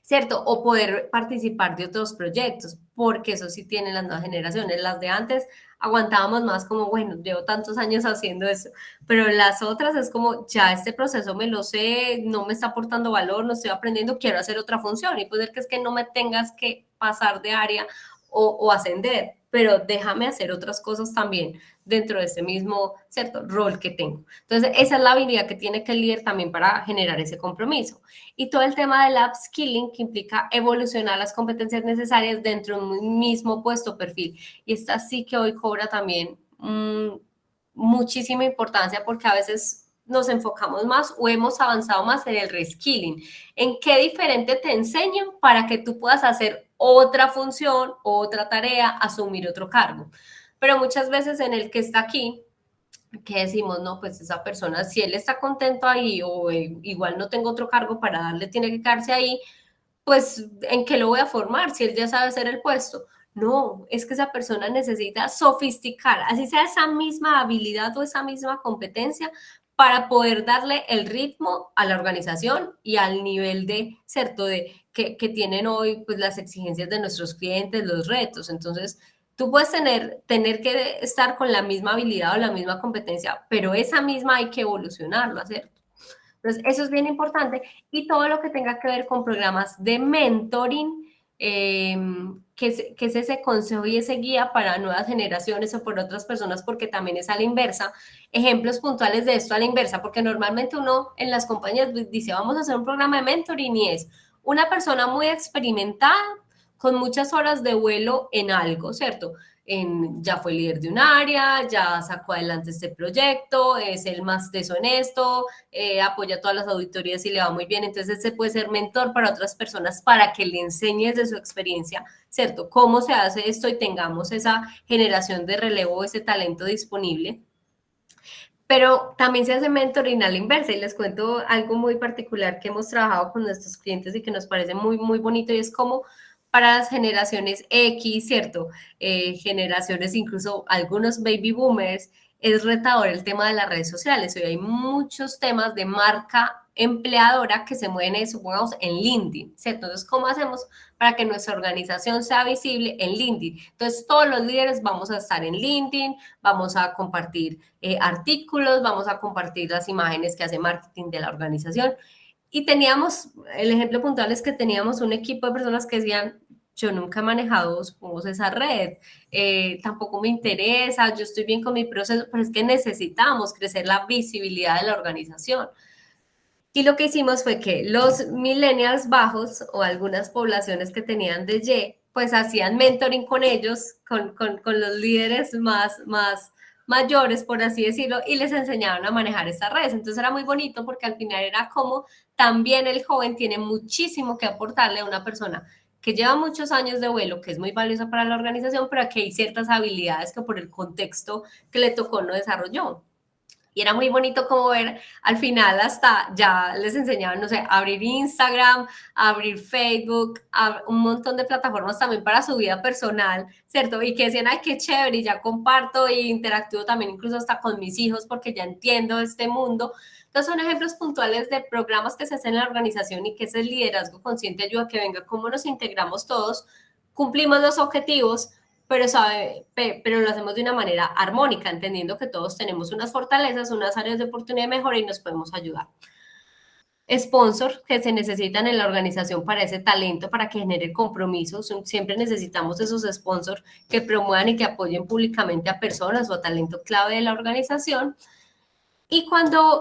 ¿cierto? O poder participar de otros proyectos, porque eso sí tienen las nuevas generaciones. Las de antes aguantábamos más como, bueno, llevo tantos años haciendo eso, pero las otras es como, ya este proceso me lo sé, no me está aportando valor, no estoy aprendiendo, quiero hacer otra función, y puede ser que es que no me tengas que pasar de área o ascender, pero déjame hacer otras cosas también dentro de ese mismo, ¿cierto?, rol que tengo. Entonces, esa es la habilidad que tiene que el líder también para generar ese compromiso. Y todo el tema del upskilling, que implica evolucionar las competencias necesarias dentro de un mismo puesto o perfil. Y esta sí que hoy cobra también muchísima importancia, porque a veces nos enfocamos más o hemos avanzado más en el reskilling. ¿En qué diferente te enseño para que tú puedas hacer otra función, otra tarea, asumir otro cargo? Pero muchas veces en el que está aquí, que decimos, no, pues esa persona, si él está contento ahí o igual no tengo otro cargo para darle, tiene que quedarse ahí, pues ¿en qué lo voy a formar si él ya sabe hacer el puesto? No, es que esa persona necesita sofisticar, así sea esa misma habilidad o esa misma competencia, para poder darle el ritmo a la organización y al nivel de, ¿cierto?, de que tienen hoy pues las exigencias de nuestros clientes, los retos. Entonces, tú puedes tener que estar con la misma habilidad o la misma competencia, pero esa misma hay que evolucionarla, ¿cierto? Entonces, eso es bien importante. Y todo lo que tenga que ver con programas de mentoring, que es ese consejo y ese guía para nuevas generaciones o por otras personas, porque también es a la inversa. Ejemplos puntuales de esto a la inversa, porque normalmente uno en las compañías dice, vamos a hacer un programa de mentoring, y es una persona muy experimentada con muchas horas de vuelo en algo, ¿cierto? Ya fue líder de un área, ya sacó adelante este proyecto, es el más deshonesto, apoya todas las auditorías y le va muy bien. Entonces se puede ser mentor para otras personas para que le enseñes de su experiencia, ¿cierto?, cómo se hace esto y tengamos esa generación de relevo, ese talento disponible. Pero también se hace mentoring a la inversa, y les cuento algo muy particular que hemos trabajado con nuestros clientes y que nos parece muy, muy bonito, y es como para las generaciones X, ¿cierto? Generaciones, incluso algunos baby boomers, es retador el tema de las redes sociales. Hoy hay muchos temas de marca empleadora que se mueven, supongamos, en LinkedIn, ¿cierto? Entonces, ¿cómo hacemos para que nuestra organización sea visible en LinkedIn? Entonces, todos los líderes vamos a estar en LinkedIn, vamos a compartir artículos, vamos a compartir las imágenes que hace marketing de la organización. Y teníamos, el ejemplo puntual es que teníamos un equipo de personas que decían, yo nunca he manejado, supongamos, esa red, tampoco me interesa, yo estoy bien con mi proceso, pero es que necesitamos crecer la visibilidad de la organización. Y lo que hicimos fue que los millennials bajos o algunas poblaciones que tenían de Y, pues hacían mentoring con ellos, con los líderes más mayores, por así decirlo, y les enseñaban a manejar estas redes. Entonces era muy bonito porque al final era como también el joven tiene muchísimo que aportarle a una persona que lleva muchos años de vuelo, que es muy valiosa para la organización, pero que hay ciertas habilidades que por el contexto que le tocó no desarrolló. Y era muy bonito como ver, al final hasta ya les enseñaban, no sé, a abrir Instagram, a abrir Facebook, a un montón de plataformas también para su vida personal, ¿cierto? Y que decían, ay, qué chévere, y ya comparto e interactúo también incluso hasta con mis hijos porque ya entiendo este mundo. Entonces son ejemplos puntuales de programas que se hacen en la organización y que ese liderazgo consciente ayuda a que venga cómo nos integramos todos, cumplimos los objetivos, pero lo hacemos de una manera armónica, entendiendo que todos tenemos unas fortalezas, unas áreas de oportunidad de mejora y nos podemos ayudar. Sponsor que se necesitan en la organización para ese talento, para que genere compromisos. Siempre necesitamos esos sponsors que promuevan y que apoyen públicamente a personas o a talento clave de la organización. Y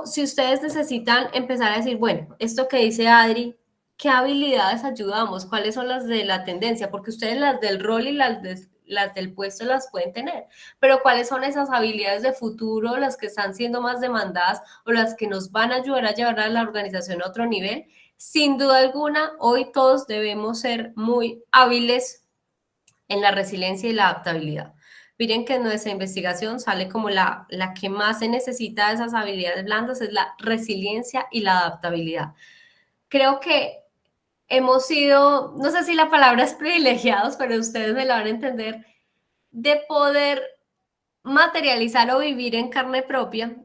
si ustedes necesitan empezar a decir, bueno, esto que dice Adri, ¿qué habilidades ayudamos? ¿Cuáles son las de la tendencia? Porque ustedes las del rol y las del puesto las pueden tener, pero ¿cuáles son esas habilidades de futuro, las que están siendo más demandadas o las que nos van a ayudar a llevar a la organización a otro nivel? Sin duda alguna, hoy todos debemos ser muy hábiles en la resiliencia y la adaptabilidad. Miren que en nuestra investigación sale como la que más se necesita de esas habilidades blandas es la resiliencia y la adaptabilidad. Creo que hemos sido, no sé si la palabra es privilegiados, pero ustedes me la van a entender, de poder materializar o vivir en carne propia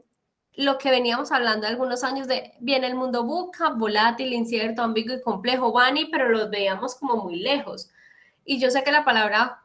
lo que veníamos hablando algunos años de, bien, el mundo buca, volátil, incierto, ambiguo y complejo, Vani, pero los veíamos como muy lejos. Y yo sé que la palabra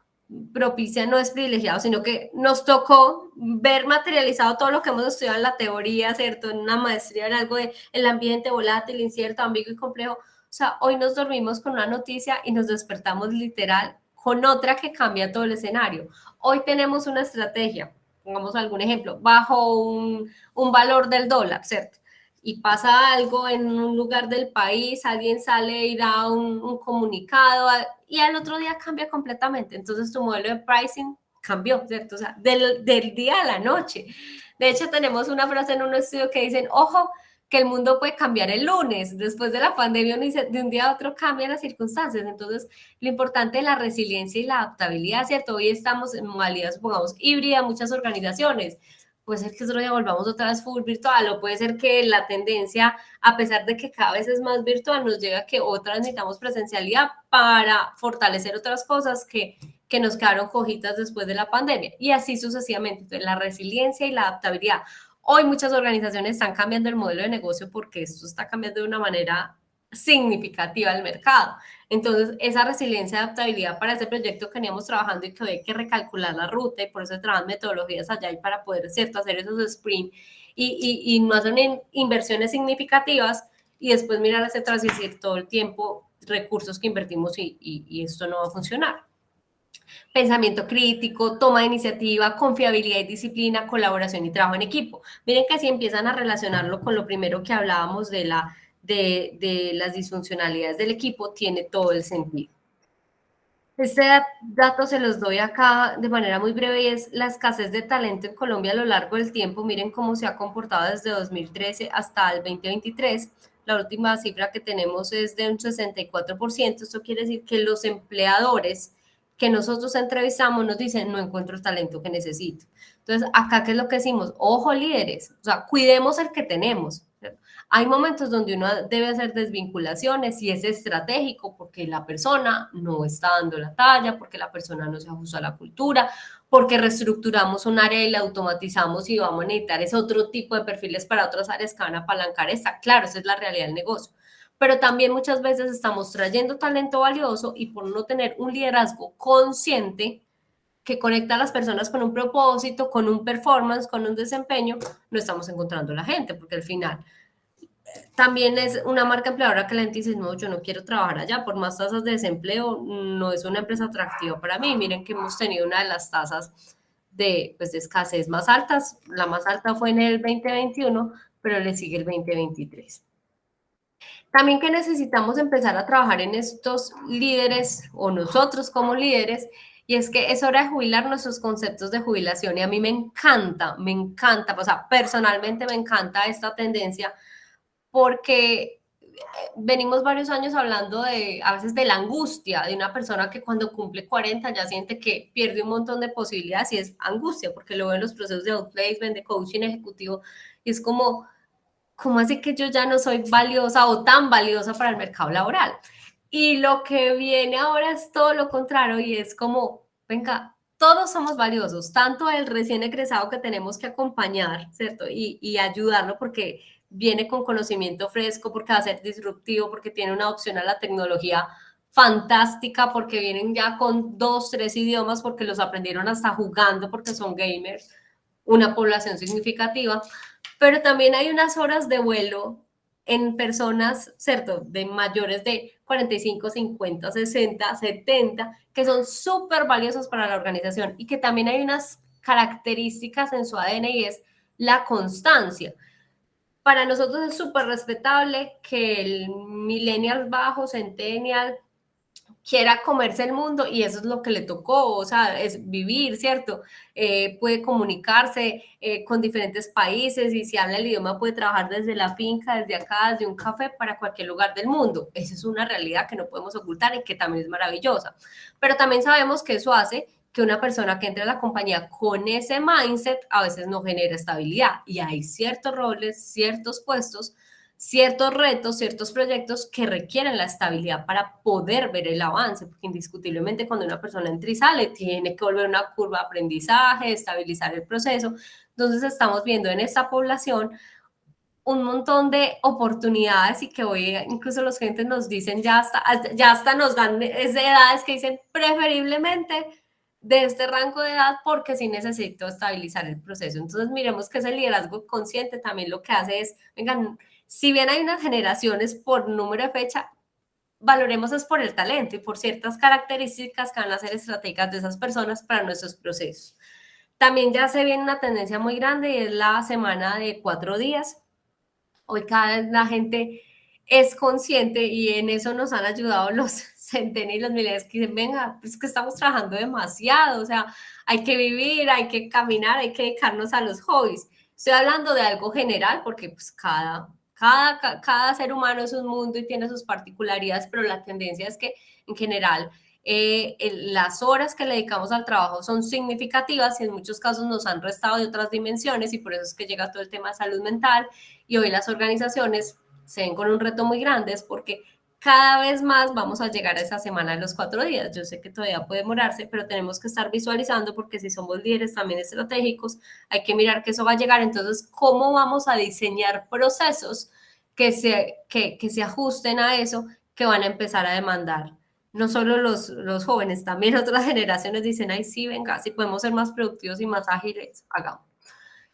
propicia no es privilegiado, sino que nos tocó ver materializado todo lo que hemos estudiado en la teoría, ¿cierto? En una maestría, en algo de el ambiente volátil, incierto, ambiguo y complejo. O sea, hoy nos dormimos con una noticia y nos despertamos literal con otra que cambia todo el escenario. Hoy tenemos una estrategia, pongamos algún ejemplo, bajo un valor del dólar, ¿cierto? Y pasa algo en un lugar del país, alguien sale y da un comunicado y al otro día cambia completamente. Entonces tu modelo de pricing cambió, ¿cierto? O sea, del día a la noche. De hecho, tenemos una frase en un estudio que dicen, ojo, que el mundo puede cambiar el lunes. Después de la pandemia, de un día a otro cambian las circunstancias. Entonces, lo importante es la resiliencia y la adaptabilidad, ¿cierto? Hoy estamos en modalidad, supongamos, híbrida, muchas organizaciones. Puede ser que otro día volvamos otra vez full virtual, o puede ser que la tendencia, a pesar de que cada vez es más virtual, nos llega a que otras necesitamos presencialidad para fortalecer otras cosas que nos quedaron cojitas después de la pandemia, y así sucesivamente. Entonces, la resiliencia y la adaptabilidad. Hoy muchas organizaciones están cambiando el modelo de negocio porque esto está cambiando de una manera significativa el mercado. Entonces, esa resiliencia y adaptabilidad para ese proyecto que veníamos trabajando y que hoy hay que recalcular la ruta y por eso trabajan metodologías allá y para poder, ¿cierto?, hacer esos sprint y no hacer inversiones significativas y después mirar hacia atrás y decir todo el tiempo recursos que invertimos y esto no va a funcionar. Pensamiento crítico, toma de iniciativa, confiabilidad y disciplina, colaboración y trabajo en equipo. Miren que si empiezan a relacionarlo con lo primero que hablábamos de las disfuncionalidades del equipo, tiene todo el sentido. Este dato se los doy acá de manera muy breve y es la escasez de talento en Colombia a lo largo del tiempo. Miren cómo se ha comportado desde 2013 hasta el 2023. La última cifra que tenemos es de un 64%. Esto quiere decir que los empleadores que nosotros entrevistamos nos dicen, no encuentro el talento que necesito. Entonces, acá, ¿qué es lo que decimos? Ojo, líderes, o sea, cuidemos el que tenemos. Hay momentos donde uno debe hacer desvinculaciones y es estratégico porque la persona no está dando la talla, porque la persona no se ajusta a la cultura, porque reestructuramos un área y la automatizamos y vamos a necesitar ese otro tipo de perfiles para otras áreas que van a apalancar esta. Claro, esa es la realidad del negocio. Pero también muchas veces estamos trayendo talento valioso y por no tener un liderazgo consciente que conecta a las personas con un propósito, con un performance, con un desempeño, no estamos encontrando la gente, porque al final también es una marca empleadora que la gente dice, no, yo no quiero trabajar allá, por más tasas de desempleo, no es una empresa atractiva para mí. Miren que hemos tenido una de las tasas de escasez más altas, la más alta fue en el 2021, pero le sigue el 2023. También que necesitamos empezar a trabajar en estos líderes o nosotros como líderes y es que es hora de jubilar nuestros conceptos de jubilación y a mí me encanta, o sea, personalmente me encanta esta tendencia porque venimos varios años hablando de, a veces de la angustia de una persona que cuando cumple 40 ya siente que pierde un montón de posibilidades y es angustia porque lo ven en los procesos de outplacement, de coaching ejecutivo y es como, ¿cómo así que yo ya no soy valiosa o tan valiosa para el mercado laboral? Y lo que viene ahora es todo lo contrario y es como, venga, todos somos valiosos, tanto el recién egresado que tenemos que acompañar, ¿cierto? Y ayudarlo porque viene con conocimiento fresco, porque va a ser disruptivo, porque tiene una opción a la tecnología fantástica, porque vienen ya con 2, 3 idiomas, porque los aprendieron hasta jugando, porque son gamers, una población significativa, pero también hay unas horas de vuelo en personas, ¿cierto? De mayores de 45, 50, 60, 70, que son súper valiosos para la organización y que también hay unas características en su ADN y es la constancia. Para nosotros es súper respetable que el millennial bajo, centennial, quiera comerse el mundo y eso es lo que le tocó, o sea, es vivir, ¿cierto? Puede comunicarse con diferentes países y si habla el idioma puede trabajar desde la finca, desde acá, desde un café para cualquier lugar del mundo. Esa es una realidad que no podemos ocultar y que también es maravillosa. Pero también sabemos que eso hace que una persona que entre a la compañía con ese mindset a veces no genera estabilidad y hay ciertos roles, ciertos puestos, ciertos retos, ciertos proyectos que requieren la estabilidad para poder ver el avance, porque indiscutiblemente cuando una persona entra y sale, tiene que volver una curva de aprendizaje, estabilizar el proceso. Entonces estamos viendo en esta población un montón de oportunidades y que hoy incluso los clientes nos dicen, ya hasta nos dan edades que dicen preferiblemente de este rango de edad porque sí necesito estabilizar el proceso. Entonces miremos que ese liderazgo consciente también lo que hace es, vengan, si bien hay unas generaciones por número de fecha, valoremos es por el talento y por ciertas características que van a ser estratégicas de esas personas para nuestros procesos. También ya se viene una tendencia muy grande y es la semana de 4 días. Hoy cada vez la gente es consciente y en eso nos han ayudado los centennials y los millennials que dicen, venga, pues que estamos trabajando demasiado, o sea, hay que vivir, hay que caminar, hay que dedicarnos a los hobbies. Estoy hablando de algo general porque pues cada ser humano es un mundo y tiene sus particularidades, pero la tendencia es que en general las horas que le dedicamos al trabajo son significativas y en muchos casos nos han restado de otras dimensiones y por eso es que llega todo el tema de salud mental y hoy las organizaciones se ven con un reto muy grande es porque cada vez más vamos a llegar a esa semana de los 4 días. Yo sé que todavía puede demorarse, pero tenemos que estar visualizando porque si somos líderes también estratégicos, hay que mirar que eso va a llegar. Entonces, ¿cómo vamos a diseñar procesos que se ajusten a eso que van a empezar a demandar? No solo los jóvenes, también otras generaciones dicen, ay, sí, venga, si podemos ser más productivos y más ágiles, hagamos.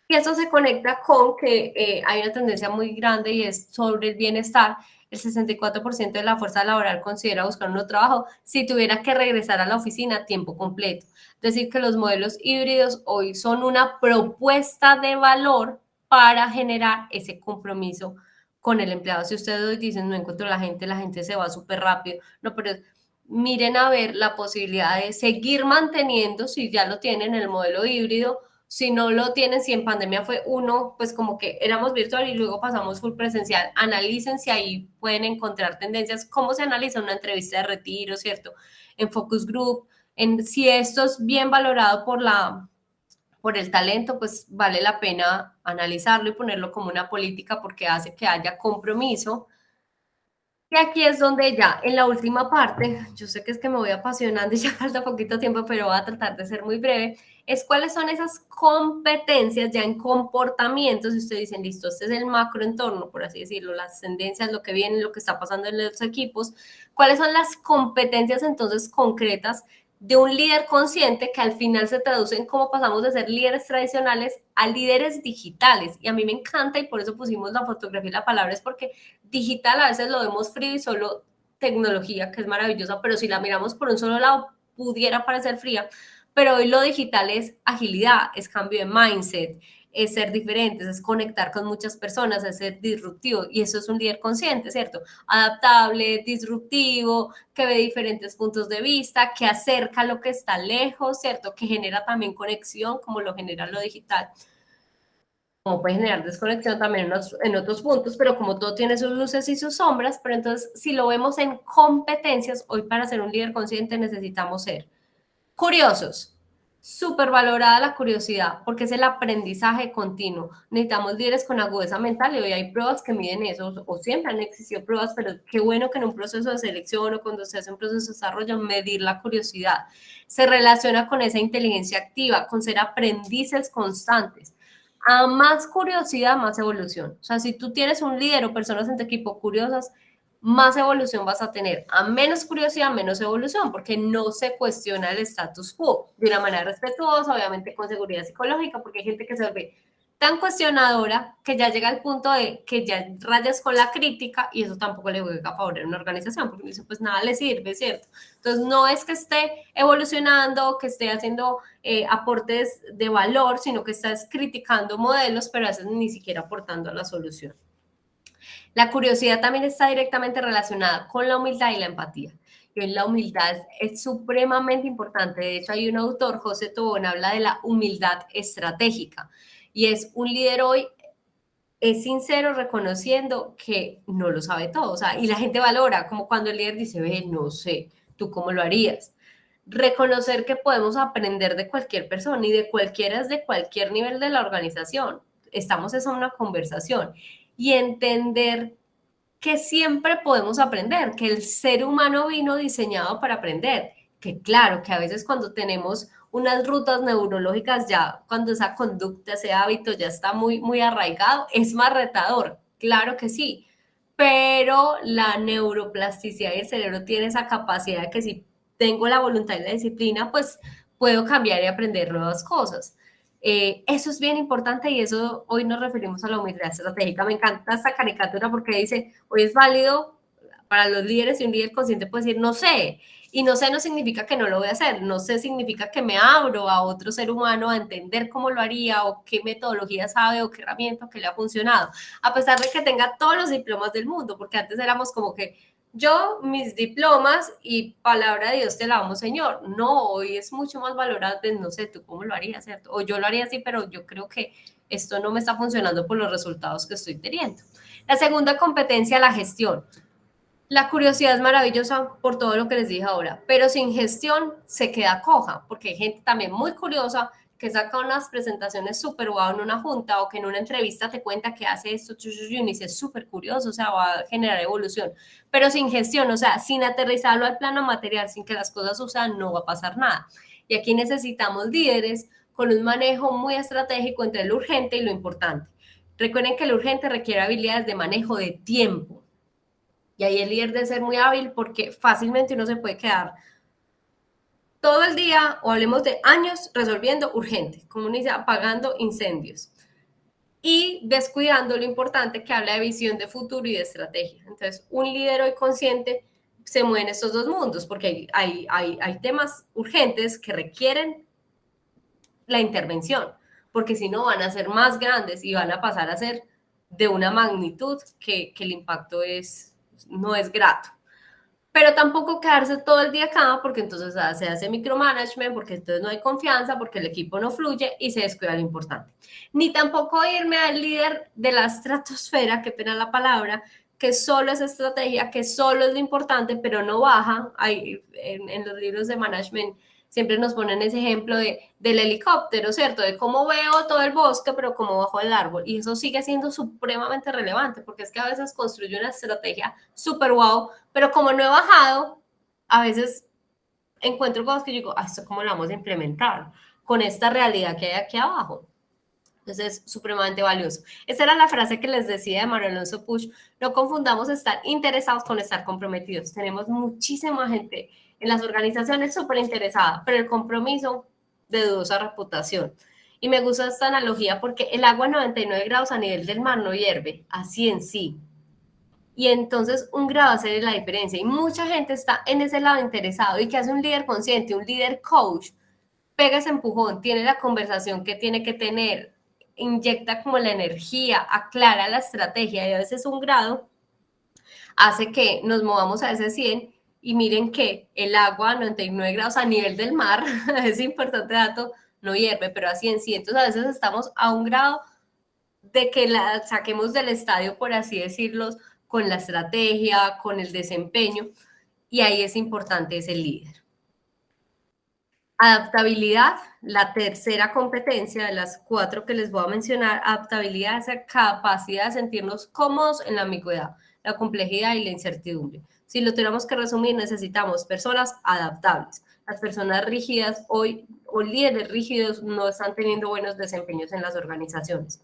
Y eso se conecta con que hay una tendencia muy grande y es sobre el bienestar. El 64% de la fuerza laboral considera buscar un nuevo trabajo si tuviera que regresar a la oficina a tiempo completo. Es decir, que los modelos híbridos hoy son una propuesta de valor para generar ese compromiso con el empleado. Si ustedes hoy dicen, no encuentro la gente se va súper rápido. No, pero miren a ver la posibilidad de seguir manteniendo, si ya lo tienen, el modelo híbrido, si no lo tienen, si en pandemia fue uno, pues como que éramos virtual y luego pasamos full presencial, analicen si ahí pueden encontrar tendencias, cómo se analiza una entrevista de retiro, ¿cierto? En focus group, en si esto es bien valorado por el talento, pues vale la pena analizarlo y ponerlo como una política porque hace que haya compromiso. Y aquí es donde ya, en la última parte, yo sé que es que me voy apasionando y ya falta poquito tiempo, pero voy a tratar de ser muy breve, es cuáles son esas competencias ya en comportamientos, si ustedes dicen, listo, este es el macroentorno, por así decirlo, las tendencias, lo que viene, lo que está pasando en los equipos, cuáles son las competencias entonces concretas de un líder consciente que al final se traduce en cómo pasamos de ser líderes tradicionales a líderes digitales. Y a mí me encanta y por eso pusimos la fotografía y la palabra, es porque digital a veces lo vemos frío y solo tecnología, que es maravillosa, pero si la miramos por un solo lado, pudiera parecer fría. Pero hoy lo digital es agilidad, es cambio de mindset, es ser diferentes, es conectar con muchas personas, es ser disruptivo, y eso es un líder consciente, ¿cierto? Adaptable, disruptivo, que ve diferentes puntos de vista, que acerca lo que está lejos, ¿cierto? Que genera también conexión, como lo genera lo digital. Como puede generar desconexión también en otros puntos, pero como todo tiene sus luces y sus sombras, pero entonces si lo vemos en competencias, hoy para ser un líder consciente necesitamos ser curiosos, súper valorada la curiosidad, porque es el aprendizaje continuo. Necesitamos líderes con agudeza mental y hoy hay pruebas que miden eso, o siempre han existido pruebas, pero qué bueno que en un proceso de selección o cuando se hace un proceso de desarrollo, medir la curiosidad. Se relaciona con esa inteligencia activa, con ser aprendices constantes. A más curiosidad, más evolución. O sea, si tú tienes un líder o personas en tu equipo curiosas, más evolución vas a tener. A menos curiosidad, menos evolución, porque no se cuestiona el status quo de una manera respetuosa, obviamente con seguridad psicológica, porque hay gente que se vuelve tan cuestionadora que ya llega al punto de que ya rayas con la crítica y eso tampoco le juega a favor en una organización, porque dice, pues nada le sirve, ¿cierto? Entonces, no es que esté evolucionando, que esté haciendo aportes de valor, sino que estás criticando modelos, pero a veces ni siquiera aportando a la solución. La curiosidad también está directamente relacionada con la humildad y la empatía. Y la humildad es supremamente importante. De hecho, hay un autor, José Tobón, habla de la humildad estratégica. Y es un líder hoy, es sincero reconociendo que no lo sabe todo. O sea, y la gente valora, como cuando el líder dice, ve, no sé, ¿tú cómo lo harías? Reconocer que podemos aprender de cualquier persona y de cualquiera es de cualquier nivel de la organización. Estamos en una conversación y entender que siempre podemos aprender, que el ser humano vino diseñado para aprender, que claro, que a veces cuando tenemos unas rutas neurológicas ya, cuando esa conducta, ese hábito ya está muy arraigado, es más retador, claro que sí, pero la neuroplasticidad y el cerebro tiene esa capacidad de que si tengo la voluntad y la disciplina, pues puedo cambiar y aprender nuevas cosas. Eso es bien importante y eso hoy nos referimos a la humildad estratégica. Me encanta esta caricatura porque dice, hoy es válido para los líderes y un líder consciente puede decir, no sé, y no sé no significa que no lo voy a hacer, no sé significa que me abro a otro ser humano a entender cómo lo haría o qué metodología sabe o qué herramienta que le ha funcionado, a pesar de que tenga todos los diplomas del mundo, porque antes éramos como que yo, mis diplomas y palabra de Dios te la amo, Señor. No, hoy es mucho más valorado, no sé, tú cómo lo harías, ¿cierto? O yo lo haría así, pero yo creo que esto no me está funcionando por los resultados que estoy teniendo. La segunda competencia, la gestión. La curiosidad es maravillosa por todo lo que les dije ahora, pero sin gestión se queda coja, porque hay gente también muy curiosa que saca unas presentaciones súper guau en una junta o que en una entrevista te cuenta que hace esto y dice es súper curioso, o sea, va a generar evolución, pero sin gestión, o sea, sin aterrizarlo al plano material, sin que las cosas sucedan, no va a pasar nada. Y aquí necesitamos líderes con un manejo muy estratégico entre lo urgente y lo importante. Recuerden que lo urgente requiere habilidades de manejo de tiempo. Y ahí el líder debe ser muy hábil porque fácilmente uno se puede quedar todo el día, o hablemos de años, resolviendo urgente, como uno dice, apagando incendios. Y descuidando lo importante que habla de visión de futuro y de estrategia. Entonces, un líder hoy consciente se mueve en estos dos mundos, porque hay temas urgentes que requieren la intervención, porque si no van a ser más grandes y van a pasar a ser de una magnitud que el impacto no es grato. Pero tampoco quedarse todo el día acá, porque entonces se hace micromanagement, porque entonces no hay confianza, porque el equipo no fluye y se descuida lo importante. Ni tampoco irme al líder de la estratosfera, qué pena la palabra, que solo es estrategia, que solo es lo importante, pero no baja. En los libros de management siempre nos ponen ese ejemplo del helicóptero, ¿cierto? De cómo veo todo el bosque, pero cómo bajo el árbol. Y eso sigue siendo supremamente relevante, porque es que a veces construyo una estrategia súper wow, pero como no he bajado, a veces encuentro cosas que yo digo, ¿esto cómo lo vamos a implementar con esta realidad que hay aquí abajo? Entonces es supremamente valioso. Esa era la frase que les decía de Mario Alonso Puig. No confundamos estar interesados con estar comprometidos. Tenemos muchísima gente en las organizaciones súper interesada, pero el compromiso de dudosa reputación. Y me gusta esta analogía porque el agua a 99 grados a nivel del mar no hierve, así en sí. Y entonces un grado hace la diferencia. Y mucha gente está en ese lado interesado. ¿Y qué hace un líder consciente, un líder coach? Pega ese empujón, tiene la conversación que tiene que tener, inyecta como la energía, aclara la estrategia, y a veces 1 grado hace que nos movamos a ese 100, y miren que el agua a 99 grados a nivel del mar, es importante dato, no hierve, pero a 100, entonces a veces estamos a 1 grado de que la saquemos del estadio, por así decirlo, con la estrategia, con el desempeño, y ahí es importante ese líder. Adaptabilidad, la tercera competencia de las 4 que les voy a mencionar. Adaptabilidad es la capacidad de sentirnos cómodos en la ambigüedad, la complejidad y la incertidumbre. Si lo tenemos que resumir, necesitamos personas adaptables. Las personas rígidas hoy, o líderes rígidos, no están teniendo buenos desempeños en las organizaciones.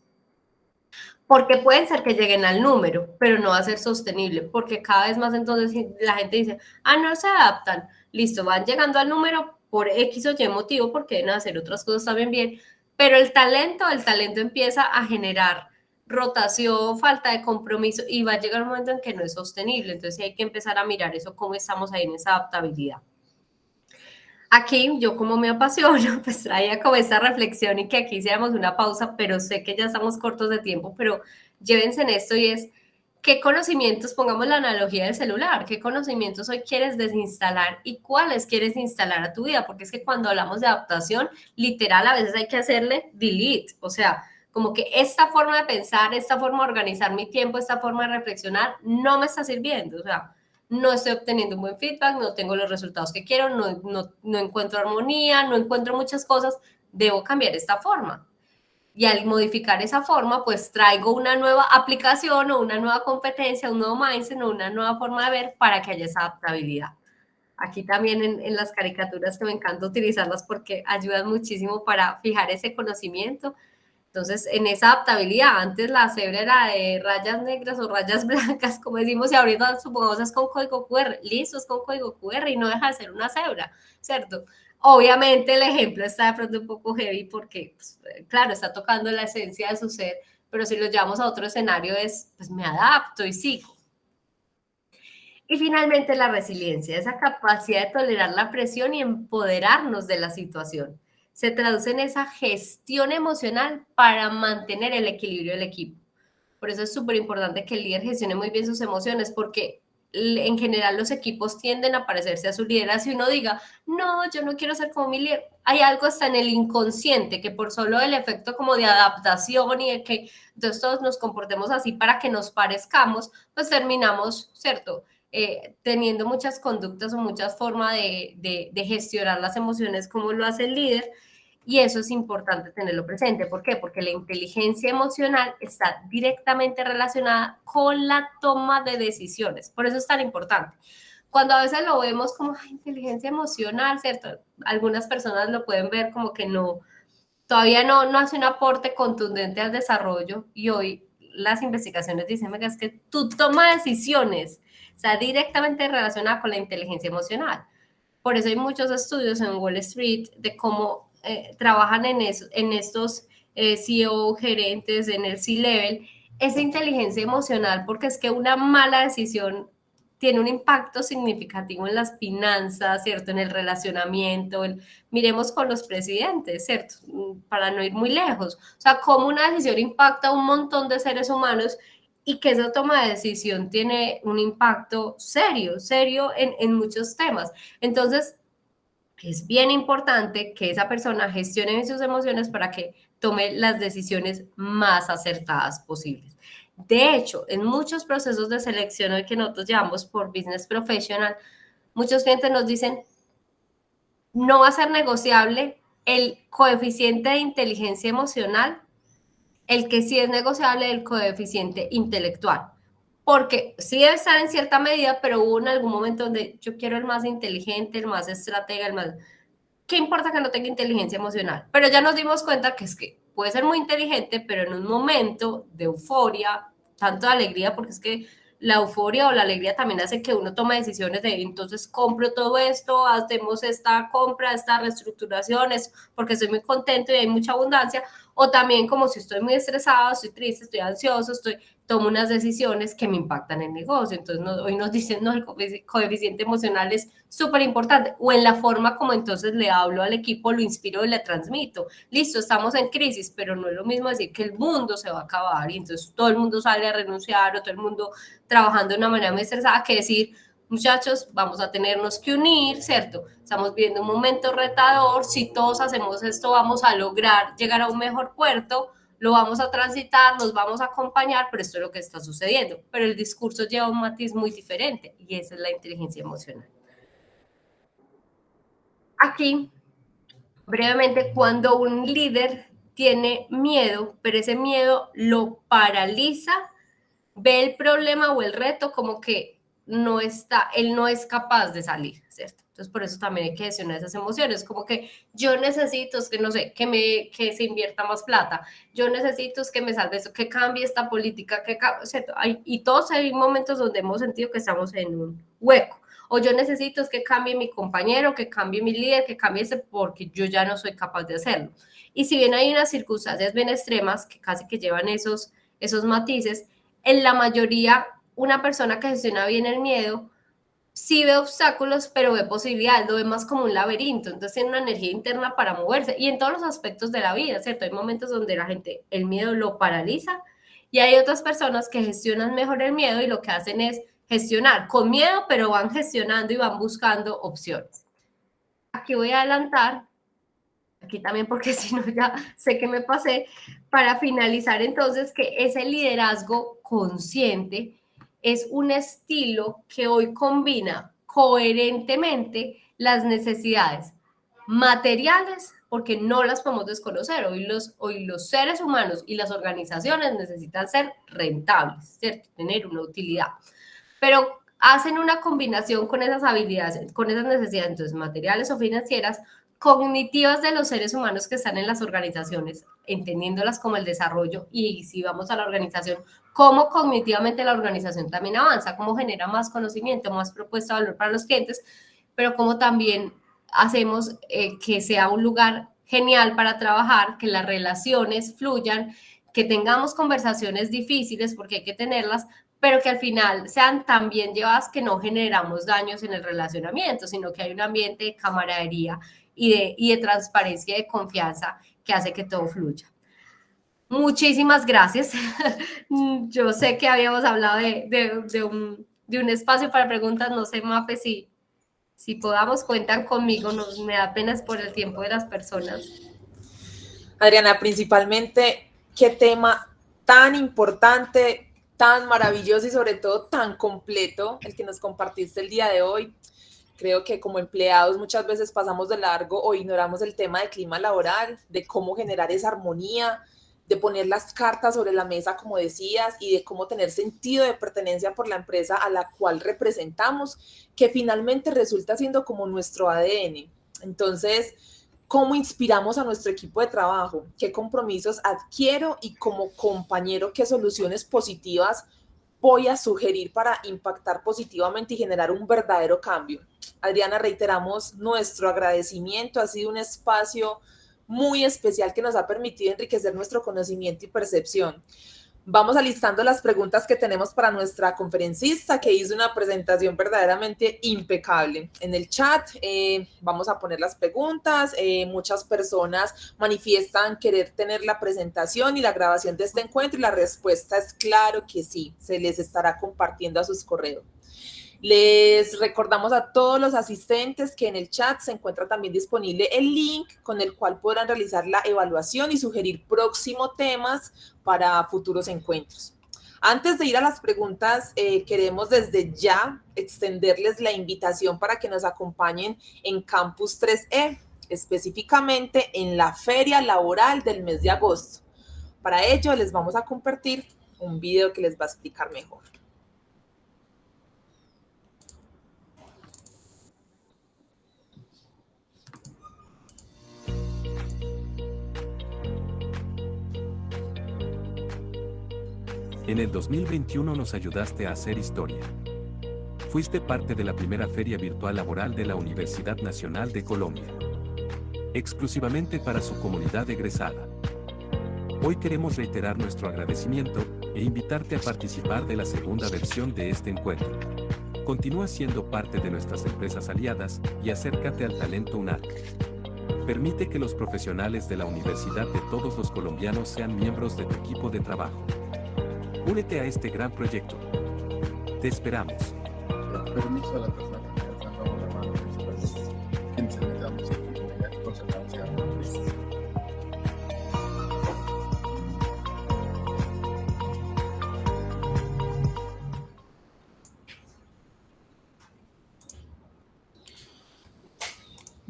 Porque pueden ser que lleguen al número, pero no va a ser sostenible, porque cada vez más entonces la gente dice, no se adaptan, listo, van llegando al número por X o Y motivo, porque deben hacer otras cosas también bien, pero el talento empieza a generar rotación, falta de compromiso, y va a llegar un momento en que no es sostenible, entonces hay que empezar a mirar eso, cómo estamos ahí en esa adaptabilidad. Aquí, yo como me apasiono, pues traía como esta reflexión, y que aquí hiciéramos una pausa, pero sé que ya estamos cortos de tiempo, pero llévense en esto, y es, ¿qué conocimientos, pongamos la analogía del celular, qué conocimientos hoy quieres desinstalar y cuáles quieres instalar a tu vida? Porque es que cuando hablamos de adaptación, literal, a veces hay que hacerle delete, o sea, como que esta forma de pensar, esta forma de organizar mi tiempo, esta forma de reflexionar, no me está sirviendo, o sea, no estoy obteniendo un buen feedback, no tengo los resultados que quiero, no encuentro armonía, no encuentro muchas cosas, debo cambiar esta forma. Y al modificar esa forma, pues traigo una nueva aplicación o una nueva competencia, un nuevo mindset o una nueva forma de ver para que haya esa adaptabilidad. Aquí también en las caricaturas, que me encanta utilizarlas porque ayudan muchísimo para fijar ese conocimiento. Entonces, en esa adaptabilidad, antes la cebra era de rayas negras o rayas blancas, como decimos, y ahorita supongamos es con código QR, listo, es con código QR y no deja de ser una cebra, ¿cierto? Obviamente el ejemplo está de pronto un poco heavy porque, pues, claro, está tocando la esencia de su ser, pero si lo llevamos a otro escenario es, pues me adapto y sigo. Y finalmente la resiliencia, esa capacidad de tolerar la presión y empoderarnos de la situación. Se traduce en esa gestión emocional para mantener el equilibrio del equipo. Por eso es súper importante que el líder gestione muy bien sus emociones, porque en general los equipos tienden a parecerse a su líder. Así uno diga, no, yo no quiero ser como mi líder. Hay algo hasta en el inconsciente que, por solo el efecto como de adaptación y de que entonces todos nos comportemos así para que nos parezcamos, pues terminamos, ¿cierto? Teniendo muchas conductas o muchas formas de gestionar las emociones como lo hace el líder, y eso es importante tenerlo presente. ¿Por qué? Porque la inteligencia emocional está directamente relacionada con la toma de decisiones, por eso es tan importante. Cuando a veces lo vemos como inteligencia emocional, ¿cierto? Algunas personas lo pueden ver como que no, todavía no hace un aporte contundente al desarrollo, y hoy las investigaciones dicen que es que tu toma de decisiones está directamente relacionada con la inteligencia emocional. Por eso hay muchos estudios en Wall Street de cómo trabajan en estos CEO, gerentes, en el C-Level, esa inteligencia emocional, porque es que una mala decisión tiene un impacto significativo en las finanzas, ¿cierto? En el relacionamiento, miremos con los presidentes, ¿cierto? Para no ir muy lejos. O sea, cómo una decisión impacta a un montón de seres humanos, y que esa toma de decisión tiene un impacto serio en muchos temas. Entonces, es bien importante que esa persona gestione sus emociones para que tome las decisiones más acertadas posibles. De hecho, en muchos procesos de selección hoy que nosotros llevamos por Business Professional, muchos clientes nos dicen, no va a ser negociable el coeficiente de inteligencia emocional, el que sí es negociable el coeficiente intelectual, porque sí debe estar en cierta medida, pero hubo en algún momento donde yo quiero el más inteligente, el más estratega, el más... ¿Qué importa que no tenga inteligencia emocional? Pero ya nos dimos cuenta que es que puede ser muy inteligente, pero en un momento de euforia, tanto de alegría, porque es que la euforia o la alegría también hace que uno tome decisiones de, entonces compro todo esto, hacemos esta compra, esta reestructuración, porque estoy muy contento y hay mucha abundancia, o también como si estoy muy estresado, estoy triste, estoy ansioso, tomo unas decisiones que me impactan en el negocio. Entonces, hoy nos dicen, no, el coeficiente emocional es súper importante, o en la forma como entonces le hablo al equipo, lo inspiro y le transmito. Listo, estamos en crisis, pero no es lo mismo decir que el mundo se va a acabar y entonces todo el mundo sale a renunciar o todo el mundo trabajando de una manera muy estresada, que decir, muchachos, vamos a tenernos que unir, ¿cierto? Estamos viviendo un momento retador, si todos hacemos esto vamos a lograr llegar a un mejor puerto, lo vamos a transitar, nos vamos a acompañar, pero esto es lo que está sucediendo. Pero el discurso lleva un matiz muy diferente y esa es la inteligencia emocional. Aquí, brevemente, cuando un líder tiene miedo, pero ese miedo lo paraliza, ve el problema o el reto como que él no es capaz de salir, ¿cierto? Entonces, por eso también hay que gestionar esas emociones, como que yo necesito, es que no sé, que se invierta más plata, yo necesito es que me salve eso, que cambie esta política, ¿cierto? Y todos hay momentos donde hemos sentido que estamos en un hueco, o yo necesito es que cambie mi compañero, que cambie mi líder, que cambie ese, porque yo ya no soy capaz de hacerlo. Y si bien hay unas circunstancias bien extremas que casi que llevan esos matices, en la mayoría, una persona que gestiona bien el miedo sí ve obstáculos, pero ve posibilidades, lo ve más como un laberinto, entonces tiene una energía interna para moverse, y en todos los aspectos de la vida, ¿cierto? Hay momentos donde la gente, el miedo lo paraliza, y hay otras personas que gestionan mejor el miedo y lo que hacen es gestionar con miedo, pero van gestionando y van buscando opciones. Aquí voy a adelantar, aquí también porque si no ya sé que me pasé, para finalizar entonces que ese liderazgo consciente es un estilo que hoy combina coherentemente las necesidades materiales, porque no las podemos desconocer. Hoy los seres humanos y las organizaciones necesitan ser rentables, ¿cierto? Tener una utilidad. Pero hacen una combinación con esas habilidades, con esas necesidades, entonces materiales o financieras, cognitivas de los seres humanos que están en las organizaciones, entendiéndolas como el desarrollo, y si vamos a la organización, cómo cognitivamente la organización también avanza, cómo genera más conocimiento, más propuesta de valor para los clientes, pero cómo también hacemos que sea un lugar genial para trabajar, que las relaciones fluyan, que tengamos conversaciones difíciles, porque hay que tenerlas, pero que al final sean tan bien llevadas que no generamos daños en el relacionamiento, sino que hay un ambiente de camaradería y de transparencia y de confianza que hace que todo fluya. Muchísimas gracias. Yo sé que habíamos hablado de un espacio para preguntas, no sé, Mafe, si podamos, cuentan conmigo, me da pena por el tiempo de las personas. Adriana, principalmente, qué tema tan importante, tan maravilloso y sobre todo tan completo el que nos compartiste el día de hoy. Creo que como empleados muchas veces pasamos de largo o ignoramos el tema de clima laboral, de cómo generar esa armonía, de poner las cartas sobre la mesa, como decías, y de cómo tener sentido de pertenencia por la empresa a la cual representamos, que finalmente resulta siendo como nuestro ADN. Entonces, ¿cómo inspiramos a nuestro equipo de trabajo? ¿Qué compromisos adquiero? Y como compañero, ¿qué soluciones positivas voy a sugerir para impactar positivamente y generar un verdadero cambio? Adriana, reiteramos nuestro agradecimiento. Ha sido un espacio muy especial que nos ha permitido enriquecer nuestro conocimiento y percepción. Vamos alistando las preguntas que tenemos para nuestra conferencista, que hizo una presentación verdaderamente impecable. En el chat vamos a poner las preguntas. Muchas personas manifiestan querer tener la presentación y la grabación de este encuentro, y la respuesta es claro que sí, se les estará compartiendo a sus correos. Les recordamos a todos los asistentes que en el chat se encuentra también disponible el link con el cual podrán realizar la evaluación y sugerir próximos temas para futuros encuentros. Antes de ir a las preguntas, queremos desde ya extenderles la invitación para que nos acompañen en Campus 3E, específicamente en la feria laboral del mes de agosto. Para ello, les vamos a compartir un video que les va a explicar mejor. En el 2021 nos ayudaste a hacer historia. Fuiste parte de la primera feria virtual laboral de la Universidad Nacional de Colombia, exclusivamente para su comunidad egresada. Hoy queremos reiterar nuestro agradecimiento, e invitarte a participar de la segunda versión de este encuentro. Continúa siendo parte de nuestras empresas aliadas y acércate al talento UNAL. Permite que los profesionales de la Universidad de todos los colombianos sean miembros de tu equipo de trabajo. Únete a este gran proyecto. Te esperamos. Permiso a la persona que me ha dado la mano principalmente. ¿Quién se me da un sitio y me concentrancia?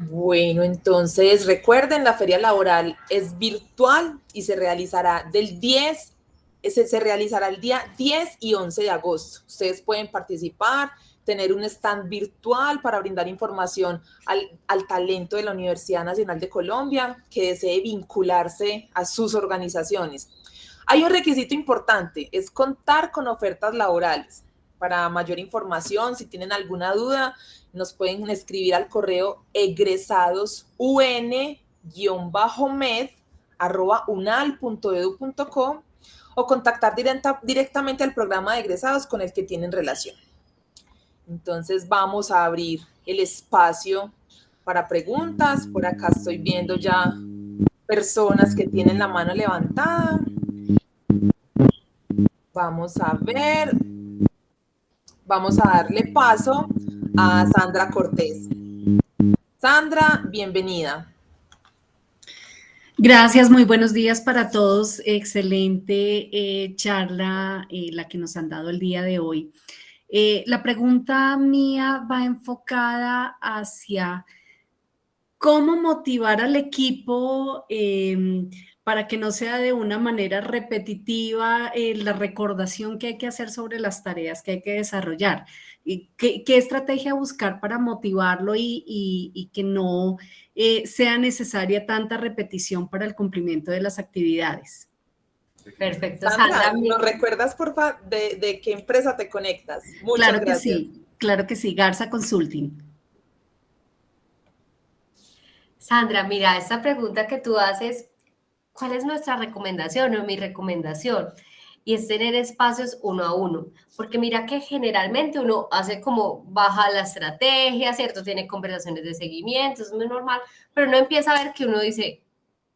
Bueno, entonces recuerden, la feria laboral es virtual y se realizará se realizará el día 10 y 11 de agosto. Ustedes pueden participar, tener un stand virtual para brindar información al talento de la Universidad Nacional de Colombia que desee vincularse a sus organizaciones. Hay un requisito importante, es contar con ofertas laborales. Para mayor información, si tienen alguna duda, nos pueden escribir al correo egresadosun-med@unal.edu.co o contactar directamente al programa de egresados con el que tienen relación. Entonces vamos a abrir el espacio para preguntas. Por acá estoy viendo ya personas que tienen la mano levantada. Vamos a ver. Vamos a darle paso a Sandra Cortés. Sandra, bienvenida. Gracias, muy buenos días para todos. Excelente charla la que nos han dado el día de hoy. La pregunta mía va enfocada hacia cómo motivar al equipo para que no sea de una manera repetitiva la recordación que hay que hacer sobre las tareas que hay que desarrollar. ¿Qué estrategia buscar para motivarlo y que no sea necesaria tanta repetición para el cumplimiento de las actividades? Perfecto, Sandra, Sandra. ¿nos recuerdas, por favor, de qué empresa te conectas? Muchas gracias. Claro que sí, Garza Consulting. Sandra, mira, esta pregunta que tú haces, ¿cuál es nuestra recomendación o mi recomendación? Y es tener espacios uno a uno, porque mira que generalmente uno hace como baja la estrategia, ¿cierto? Tiene conversaciones de seguimiento, es muy normal, pero uno empieza a ver que uno dice,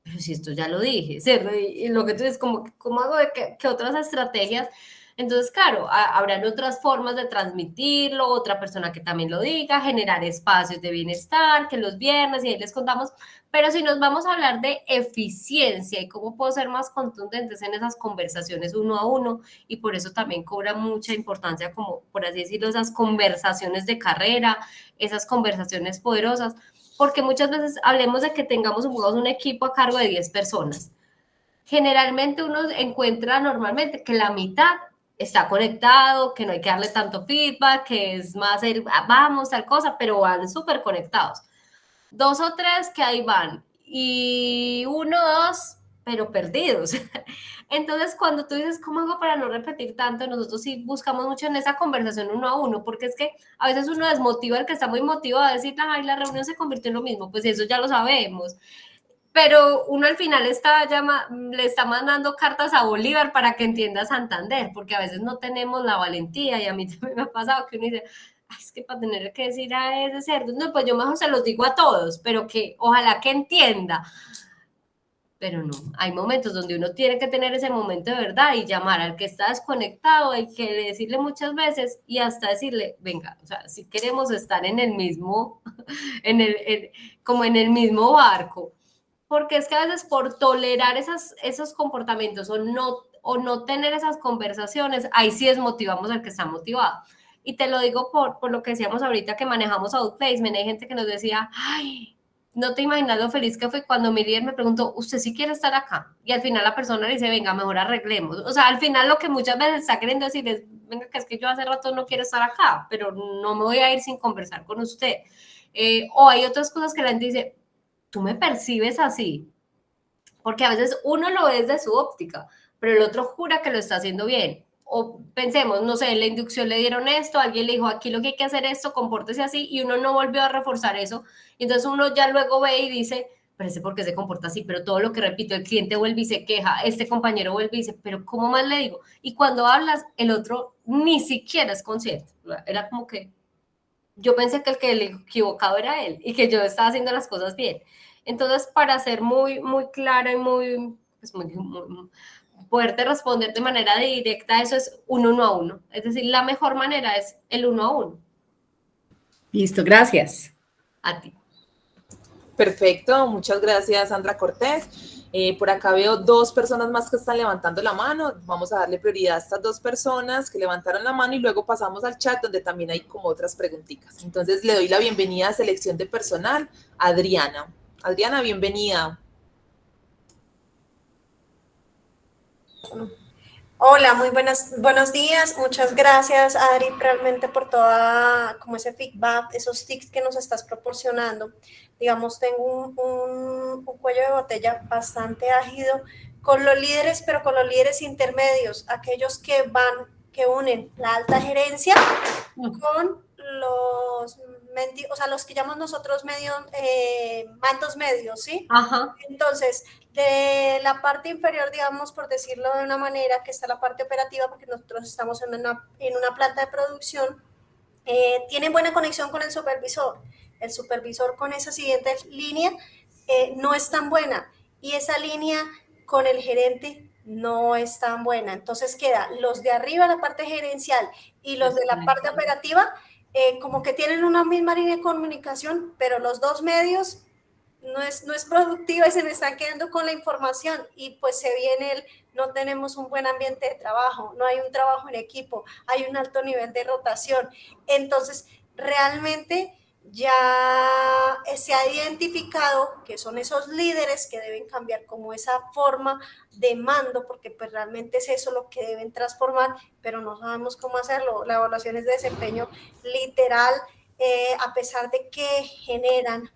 pero si esto ya lo dije, ¿cierto? Y lo que tú dices, como, ¿cómo hago de que otras estrategias? Entonces, claro, habrán otras formas de transmitirlo, otra persona que también lo diga, generar espacios de bienestar, que los viernes, y ahí les contamos, pero si nos vamos a hablar de eficiencia y cómo puedo ser más contundentes en esas conversaciones uno a uno, y por eso también cobra mucha importancia, como por así decirlo, esas conversaciones de carrera, esas conversaciones poderosas, porque muchas veces hablemos de que tengamos un equipo a cargo de 10 personas. Generalmente uno encuentra normalmente que la mitad está conectado, que no hay que darle tanto feedback, que es más el vamos, tal cosa, pero van súper conectados. 2 o 3 que ahí van y 1 o 2, pero perdidos. Entonces, cuando tú dices, ¿cómo hago para no repetir tanto? Nosotros sí buscamos mucho en esa conversación uno a uno, porque es que a veces uno desmotiva al que está muy motivado a decir, ay, la reunión se convirtió en lo mismo, pues eso ya lo sabemos. Pero uno al final le está mandando cartas a Bolívar para que entienda Santander, porque a veces no tenemos la valentía, y a mí también me ha pasado que uno dice, ay, es que para tener que decir a ese cerdo, no, pues yo mejor se los digo a todos, pero que ojalá que entienda. Pero no, hay momentos donde uno tiene que tener ese momento de verdad y llamar al que está desconectado, hay que decirle muchas veces y hasta decirle, venga, o sea, si queremos estar en el mismo, como en el mismo barco, porque es que a veces por tolerar esos comportamientos o no tener esas conversaciones, ahí sí desmotivamos al que está motivado. Y te lo digo por lo que decíamos ahorita que manejamos outplacement, hay gente que nos decía, ay, no te imaginas lo feliz que fue cuando mi líder me preguntó, ¿usted sí quiere estar acá? Y al final la persona le dice, venga, mejor arreglemos. O sea, al final lo que muchas veces está queriendo decir es, venga, que es que yo hace rato no quiero estar acá, pero no me voy a ir sin conversar con usted. O hay otras cosas que la gente dice, tú me percibes así, porque a veces uno lo ve desde su óptica, pero el otro jura que lo está haciendo bien. O pensemos, no sé, en la inducción le dieron esto, alguien le dijo, aquí lo que hay que hacer es esto, compórtese así, y uno no volvió a reforzar eso. Y entonces uno ya luego ve y dice, pero ese por qué se comporta así, pero todo lo que repito, el cliente vuelve y se queja, este compañero vuelve y dice, pero ¿cómo más le digo? Y cuando hablas, el otro ni siquiera es consciente, era como que yo pensé que el equivocado era él y que yo estaba haciendo las cosas bien. Entonces, para ser muy, muy clara y muy, pues poderte responder de manera directa, eso es un 1-a-1. Es decir, la mejor manera es el 1-a-1. Listo, gracias. A ti. Perfecto, muchas gracias, Sandra Cortés. Por acá veo 2 personas más que están levantando la mano. Vamos a darle prioridad a estas 2 personas que levantaron la mano y luego pasamos al chat donde también hay como otras preguntitas. Entonces le doy la bienvenida a selección de personal, Adriana. Adriana, bienvenida. Hola, muy buenos días. Muchas gracias, Adri, realmente por toda como ese feedback, esos tips que nos estás proporcionando. Digamos, tengo un cuello de botella bastante ágido con los líderes, pero con los líderes intermedios, aquellos que unen la alta gerencia con los que llamamos nosotros mandos medios, ¿sí? Ajá. Entonces, de la parte inferior, digamos, por decirlo de una manera, que está la parte operativa, porque nosotros estamos en una planta de producción, tienen buena conexión con el supervisor. El supervisor con esa siguiente línea no es tan buena, y esa línea con el gerente no es tan buena. Entonces queda los de arriba, la parte gerencial, y los de la parte operativa, como que tienen una misma línea de comunicación, pero los dos medios no es productiva y se me están quedando con la información, y pues se viene no tenemos un buen ambiente de trabajo, no hay un trabajo en equipo, hay un alto nivel de rotación. Entonces, realmente ya se ha identificado que son esos líderes que deben cambiar como esa forma de mando, porque pues realmente es eso lo que deben transformar, pero no sabemos cómo hacerlo. La evaluación es de desempeño literal, a pesar de que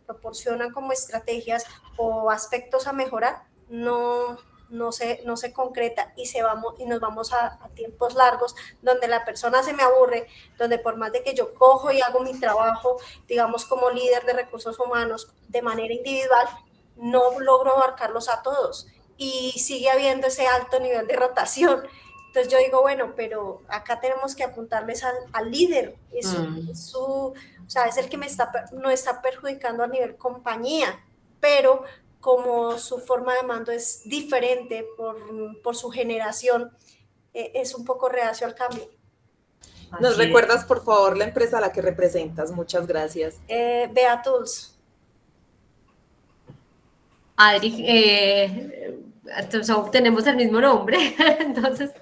proporcionan como estrategias o aspectos a mejorar, no se concreta, y nos vamos a tiempos largos donde la persona se me aburre, donde por más de que yo cojo y hago mi trabajo, digamos, como líder de recursos humanos de manera individual, no logro abarcarlos a todos y sigue habiendo ese alto nivel de rotación. Entonces yo digo, bueno, pero acá tenemos que apuntarles al líder, es el que no está perjudicando a nivel compañía, pero como su forma de mando es diferente por su generación, es un poco reacio al cambio. ¿Nos recuerdas, por favor, la empresa a la que representas? Muchas gracias. Bea Tools. Adri, tenemos el mismo nombre, entonces,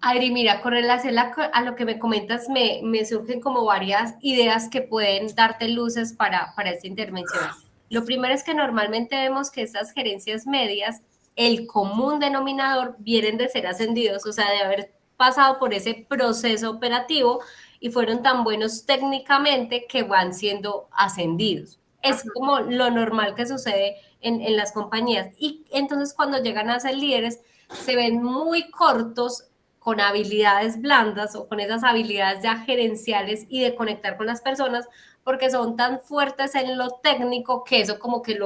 Adri, mira, con relación a lo que me comentas, me surgen como varias ideas que pueden darte luces para esta intervención. Lo primero es que normalmente vemos que estas gerencias medias, el común denominador, vienen de ser ascendidos, o sea, de haber pasado por ese proceso operativo y fueron tan buenos técnicamente que van siendo ascendidos. Es como lo normal que sucede en las compañías. Y entonces cuando llegan a ser líderes, se ven muy cortos con habilidades blandas o con esas habilidades ya gerenciales y de conectar con las personas, porque son tan fuertes en lo técnico que eso como que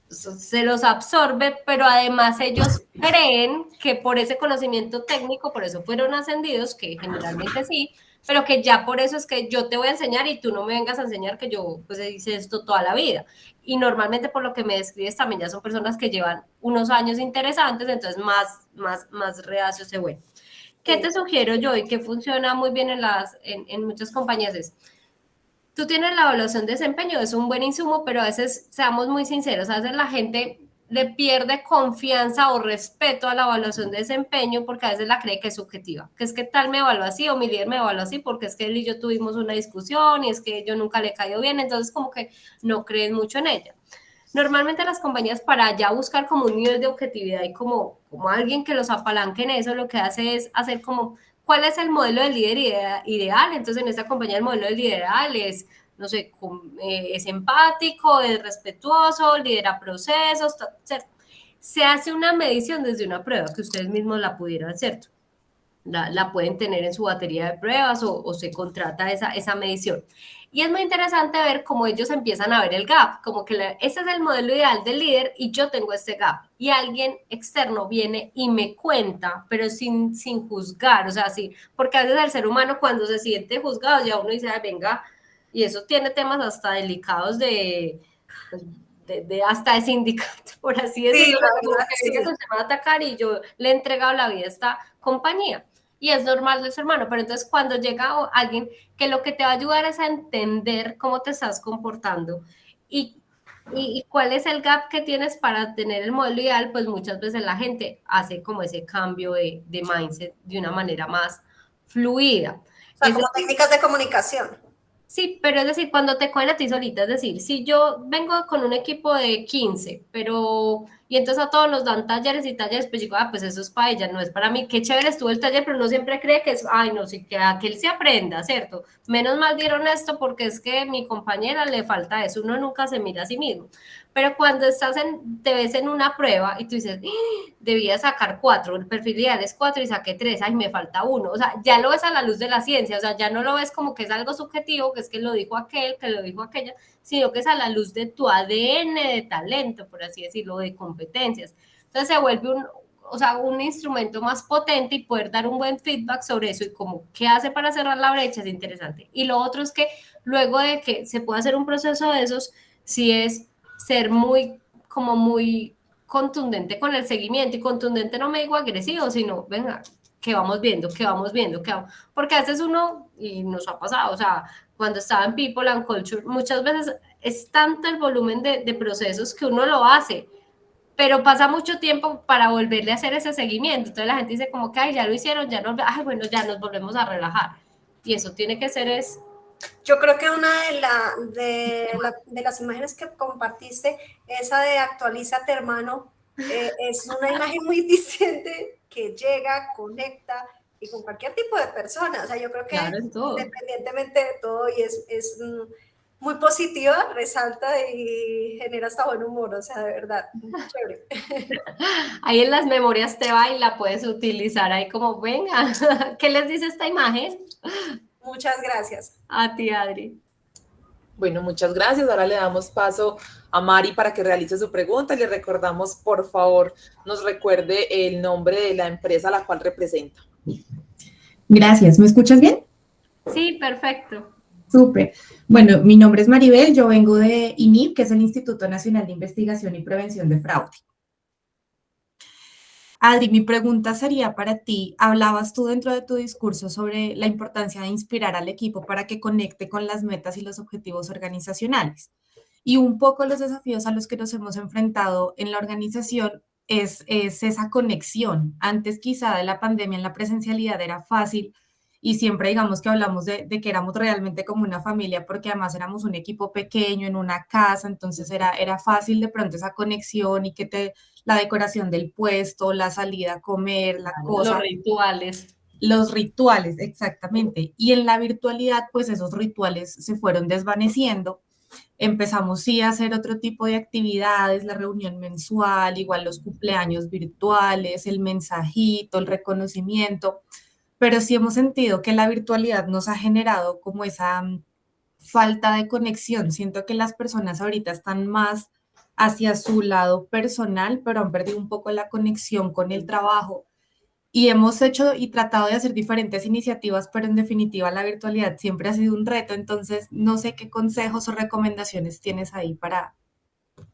se los absorbe, pero además ellos creen que por ese conocimiento técnico, por eso fueron ascendidos, que generalmente sí, pero que ya por eso es que yo te voy a enseñar y tú no me vengas a enseñar que yo pues hice esto toda la vida. Y normalmente por lo que me describes también ya son personas que llevan unos años interesantes, entonces más reacios se vuelven. ¿Qué te sugiero yo y que funciona muy bien en muchas compañías es, tú tienes la evaluación de desempeño, es un buen insumo, pero a veces, seamos muy sinceros, a veces la gente le pierde confianza o respeto a la evaluación de desempeño porque a veces la cree que es subjetiva, que es que tal me evalúa así o mi líder me evalúa así porque es que él y yo tuvimos una discusión y es que yo nunca le he caído bien, entonces como que no creen mucho en ella. Normalmente las compañías, para ya buscar como un nivel de objetividad y como alguien que los apalanque en eso, lo que hace es hacer como ¿cuál es el modelo del líder ideal? Entonces, en esta compañía el modelo del líder ideal es, no sé, es empático, es respetuoso, lidera procesos, ¿cierto? Se hace una medición desde una prueba que ustedes mismos la pudieran hacer. La pueden tener en su batería de pruebas o se contrata esa medición. Y es muy interesante ver cómo ellos empiezan a ver el gap, como que ese es el modelo ideal del líder y yo tengo este gap. Y alguien externo viene y me cuenta, pero sin juzgar, o sea, sí, porque a veces el ser humano cuando se siente juzgado, ya uno dice, venga, y eso tiene temas hasta delicados pues, hasta de sindicato, por así decirlo, como que sí. se me va a atacar y yo le he entregado la vida a esta compañía. Y es normal del ser humano, pero entonces cuando llega alguien que lo que te va a ayudar es a entender cómo te estás comportando y cuál es el gap que tienes para tener el modelo ideal, pues muchas veces la gente hace como ese cambio de mindset de una manera más fluida. O sea, como técnicas de comunicación. Sí, pero es decir, cuando te cogen a ti solita, es decir, si yo vengo con un equipo de 15, y entonces a todos nos dan talleres y talleres, pues digo, pues eso es para ella, no es para mí, qué chévere estuvo el taller, pero uno siempre cree que es, ay, no, sí, que aquel se aprenda, ¿cierto? Menos mal dieron esto porque es que mi compañera le falta eso, uno nunca se mira a sí mismo. Pero cuando te ves en una prueba y tú dices, debía sacar 4, el perfil ideal es 4 y saqué 3, ay, me falta 1, o sea, ya lo ves a la luz de la ciencia, o sea, ya no lo ves como que es algo subjetivo, que es que lo dijo aquel, que lo dijo aquella, sino que es a la luz de tu ADN de talento, por así decirlo, de competencias. Entonces se vuelve un instrumento más potente y poder dar un buen feedback sobre eso y como qué hace para cerrar la brecha es interesante. Y lo otro es que luego de que se pueda hacer un proceso de esos, sí es ser muy contundente con el seguimiento, y contundente no me digo agresivo, sino, venga, que vamos viendo, porque a veces uno, y nos ha pasado, o sea, cuando estaba en People and Culture, muchas veces es tanto el volumen de procesos que uno lo hace, pero pasa mucho tiempo para volverle a hacer ese seguimiento, entonces la gente dice como que, ay, ya lo hicieron, ya bueno, ya nos volvemos a relajar, y eso tiene que ser Yo creo que una de las imágenes que compartiste, esa de actualízate, hermano, es una imagen muy disidente que llega, conecta y con cualquier tipo de persona. O sea, yo creo que claro, es todo. Independientemente de todo, y es muy positiva, resalta y genera hasta buen humor. O sea, de verdad, chévere. Ahí en las memorias te va y la puedes utilizar ahí como, venga, ¿qué les dice esta imagen? Muchas gracias. A ti, Adri. Bueno, muchas gracias. Ahora le damos paso a Mari para que realice su pregunta. Le recordamos, por favor, nos recuerde el nombre de la empresa a la cual representa. Gracias. ¿Me escuchas bien? Sí, perfecto. Súper. Bueno, mi nombre es Maribel, yo vengo de INIV, que es el Instituto Nacional de Investigación y Prevención de Fraude. Adri, mi pregunta sería para ti, hablabas tú dentro de tu discurso sobre la importancia de inspirar al equipo para que conecte con las metas y los objetivos organizacionales. Y un poco los desafíos a los que nos hemos enfrentado en la organización es esa conexión. Antes quizá de la pandemia en la presencialidad era fácil y siempre digamos que hablamos de que éramos realmente como una familia porque además éramos un equipo pequeño en una casa, entonces era fácil de pronto esa conexión y que la decoración del puesto, la salida a comer, la cosa. Los rituales. Los rituales, exactamente. Y en la virtualidad, pues esos rituales se fueron desvaneciendo. Empezamos sí a hacer otro tipo de actividades, la reunión mensual, igual los cumpleaños virtuales, el mensajito, el reconocimiento, pero sí hemos sentido que la virtualidad nos ha generado como esa falta de conexión. Siento que las personas ahorita están más hacia su lado personal, pero han perdido un poco la conexión con el trabajo. Y hemos hecho y tratado de hacer diferentes iniciativas, pero en definitiva la virtualidad siempre ha sido un reto. Entonces, no sé qué consejos o recomendaciones tienes ahí para...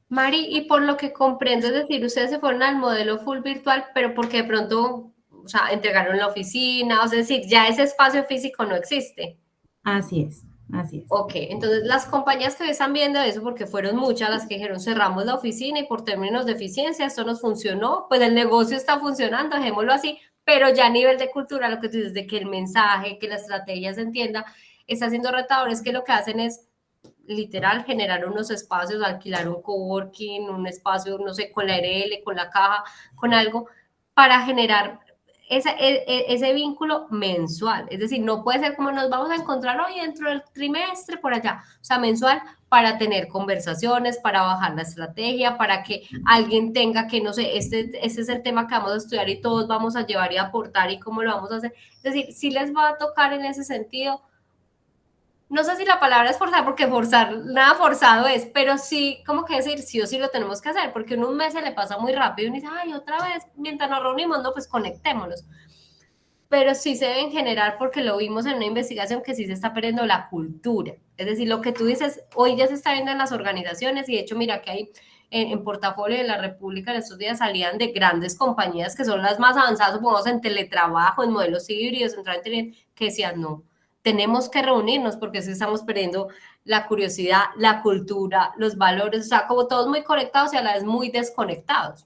Mari, y por lo que comprendo, es decir, ustedes se fueron al modelo full virtual, pero porque de pronto, o sea, entregaron la oficina, o sea, es decir, ya ese espacio físico no existe. Así es, así es. Ok, entonces las compañías que están viendo eso, porque fueron muchas las que dijeron cerramos la oficina y por términos de eficiencia esto nos funcionó, pues el negocio está funcionando, dejémoslo así, pero ya a nivel de cultura, lo que tú dices de que el mensaje, que la estrategia se entienda, está siendo retador, es que lo que hacen es literal generar unos espacios, alquilar un coworking, un espacio, no sé, con la RL, con la caja, con algo, para generar ese vínculo mensual. Es decir, no puede ser como nos vamos a encontrar hoy dentro del trimestre por allá, o sea, mensual, para tener conversaciones, para bajar la estrategia, para que alguien tenga que, no sé, este es el tema que vamos a estudiar y todos vamos a llevar y aportar y cómo lo vamos a hacer. Es decir, si les va a tocar en ese sentido, no sé si la palabra es forzar, porque forzar, nada forzado es, pero sí, como que decir, sí o sí lo tenemos que hacer, porque en un mes se le pasa muy rápido y uno dice, ay, otra vez, mientras nos reunimos, no, pues conectémonos. Pero sí se deben generar, porque lo vimos en una investigación, que sí se está perdiendo la cultura. Es decir, lo que tú dices, hoy ya se está viendo en las organizaciones, y de hecho, mira que hay en Portafolio de la República en estos días salían de grandes compañías que son las más avanzadas, supongamos en teletrabajo, en modelos híbridos, que decían, no, tenemos que reunirnos porque sí estamos perdiendo la curiosidad, la cultura, los valores, o sea, como todos muy conectados y a la vez muy desconectados.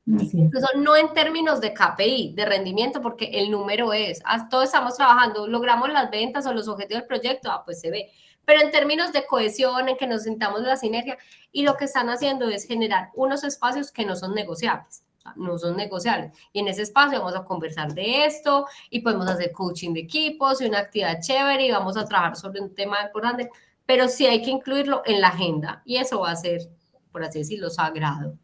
Incluso no en términos de KPI, de rendimiento, porque el número es, todos estamos trabajando, logramos las ventas o los objetivos del proyecto, pues se ve, pero en términos de cohesión, en que nos sintamos la sinergia, y lo que están haciendo es generar unos espacios que no son negociables. No son negociables. Y en ese espacio vamos a conversar de esto y podemos hacer coaching de equipos y una actividad chévere y vamos a trabajar sobre un tema importante, pero sí hay que incluirlo en la agenda y eso va a ser, por así decirlo, sagrado.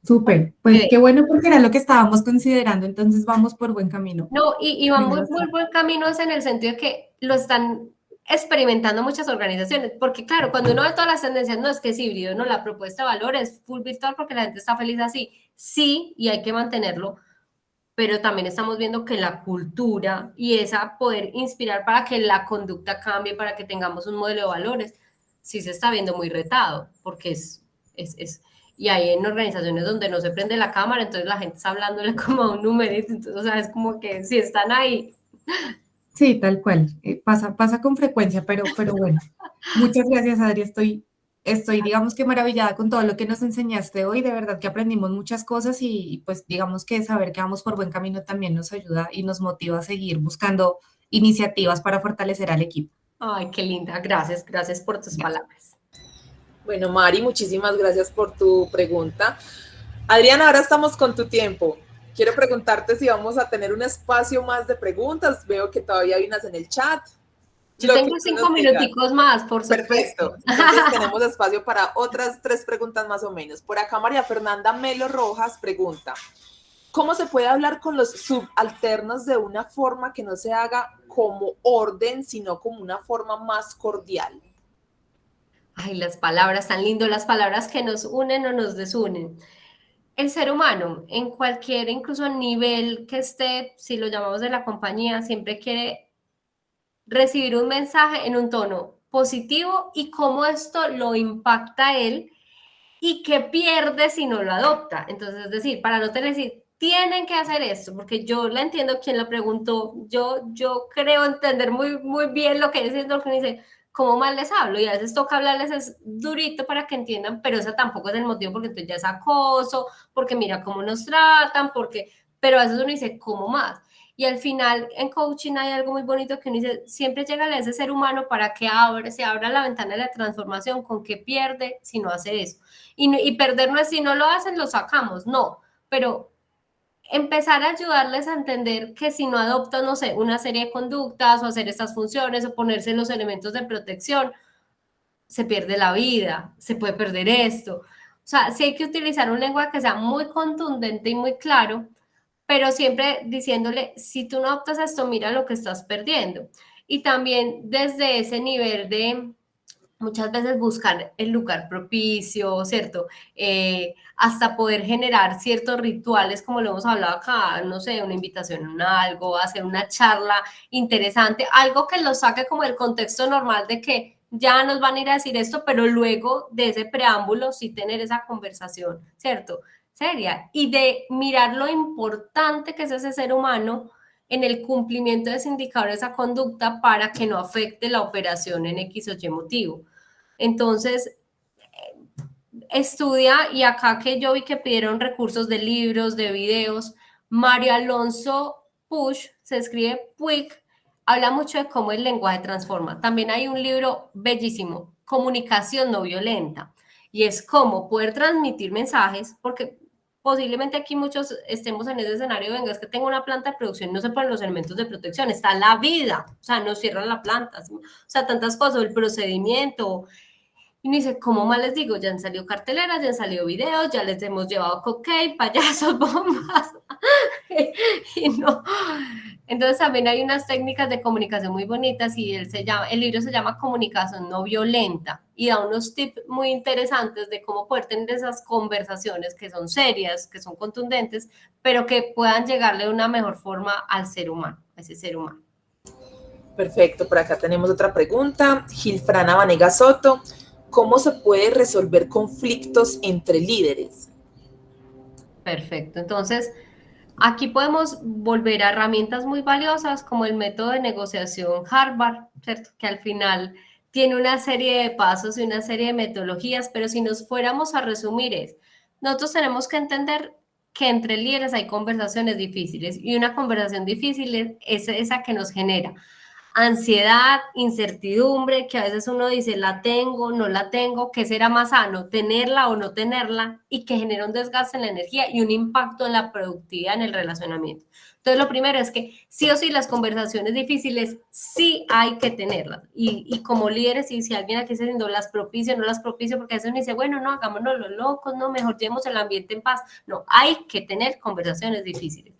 Súper, pues qué bueno porque era lo que estábamos considerando, entonces vamos por buen camino. No, y vamos muy buen camino es en el sentido de que lo están experimentando muchas organizaciones, porque claro, cuando uno ve todas las tendencias, no es que es híbrido, no, la propuesta de valor es full virtual porque la gente está feliz así, sí, y hay que mantenerlo, pero también estamos viendo que la cultura y esa poder inspirar para que la conducta cambie, para que tengamos un modelo de valores, sí se está viendo muy retado, porque y hay en organizaciones donde no se prende la cámara, entonces la gente está hablándole como a un numerito, entonces, o sea, es como que si están ahí. Sí, tal cual, pasa con frecuencia, pero bueno, muchas gracias, Adri, estoy, digamos que maravillada con todo lo que nos enseñaste hoy, de verdad que aprendimos muchas cosas y pues digamos que saber que vamos por buen camino también nos ayuda y nos motiva a seguir buscando iniciativas para fortalecer al equipo. Ay, qué linda, gracias por tus palabras. Bueno, Mari, muchísimas gracias por tu pregunta. Adriana, ahora estamos con tu tiempo. Quiero preguntarte si vamos a tener un espacio más de preguntas. Veo que todavía hay unas en el chat. Yo tengo 5 minuticos más, por supuesto. Perfecto. Entonces tenemos espacio para otras 3 preguntas más o menos. Por acá María Fernanda Melo Rojas pregunta, ¿cómo se puede hablar con los subalternos de una forma que no se haga como orden, sino como una forma más cordial? Ay, las palabras, tan lindo, las palabras que nos unen o nos desunen. El ser humano, en cualquier, incluso nivel que esté, si lo llamamos de la compañía, siempre quiere recibir un mensaje en un tono positivo y cómo esto lo impacta a él y qué pierde si no lo adopta. Entonces, es decir, para no tener que decir, tienen que hacer esto, porque yo la entiendo quien lo preguntó, yo creo entender muy, muy bien lo que dice, lo que dice, cómo mal les hablo, y a veces toca hablarles es durito para que entiendan, pero eso tampoco es el motivo, porque entonces ya es acoso, porque mira cómo nos tratan, pero a veces uno dice, ¿cómo más? Y al final en coaching hay algo muy bonito que uno dice, siempre llega a ese ser humano para que se abra la ventana de la transformación, con qué pierde si no hace eso. Y perder no es si no lo hacen, lo sacamos, no, pero empezar a ayudarles a entender que si no adoptan, no sé, una serie de conductas o hacer estas funciones o ponerse los elementos de protección, se pierde la vida, se puede perder esto. O sea, sí hay que utilizar un lenguaje que sea muy contundente y muy claro, pero siempre diciéndole, si tú no adoptas esto, mira lo que estás perdiendo. Y también desde ese nivel de muchas veces buscar el lugar propicio, ¿cierto? Hasta poder generar ciertos rituales, como lo hemos hablado acá, no sé, una invitación a algo, hacer una charla interesante, algo que lo saque como del contexto normal de que ya nos van a ir a decir esto, pero luego de ese preámbulo sí tener esa conversación, ¿cierto? Seria. Y de mirar lo importante que es ese ser humano en el cumplimiento de ese indicador, esa conducta, para que no afecte la operación en X o Y motivo. Entonces, estudia, y acá que yo vi que pidieron recursos de libros, de videos, Mario Alonso Puig, se escribe Puig, habla mucho de cómo el lenguaje transforma. También hay un libro bellísimo, Comunicación no violenta, y es cómo poder transmitir mensajes, porque posiblemente aquí muchos estemos en ese escenario, venga, es que tengo una planta de producción, no se ponen los elementos de protección, está la vida, o sea, no cierran la planta, o sea, tantas cosas, el procedimiento. Y me dice, ¿cómo más les digo? Ya han salido carteleras, ya han salido videos, ya les hemos llevado cocktail, payasos, bombas. y no. Entonces también hay unas técnicas de comunicación muy bonitas y el libro se llama Comunicación no violenta y da unos tips muy interesantes de cómo poder tener esas conversaciones que son serias, que son contundentes, pero que puedan llegarle de una mejor forma al ser humano, a ese ser humano. Perfecto, por acá tenemos otra pregunta. Gilfrana Vanega Soto, ¿cómo se puede resolver conflictos entre líderes? Perfecto, entonces aquí podemos volver a herramientas muy valiosas como el método de negociación Harvard, ¿cierto? Que al final tiene una serie de pasos y una serie de metodologías, pero si nos fuéramos a resumir nosotros tenemos que entender que entre líderes hay conversaciones difíciles y una conversación difícil es esa que nos genera ansiedad, incertidumbre, que a veces uno dice, la tengo, no la tengo, ¿qué será más sano, tenerla o no tenerla? Y que genera un desgaste en la energía y un impacto en la productividad, en el relacionamiento. Entonces, lo primero es que sí o sí las conversaciones difíciles sí hay que tenerlas. Y como líderes, y si alguien aquí está diciendo las propicio, no las propicio, porque a veces uno dice, bueno, no, hagámonos los locos, no, mejor llevemos el ambiente en paz. No, hay que tener conversaciones difíciles.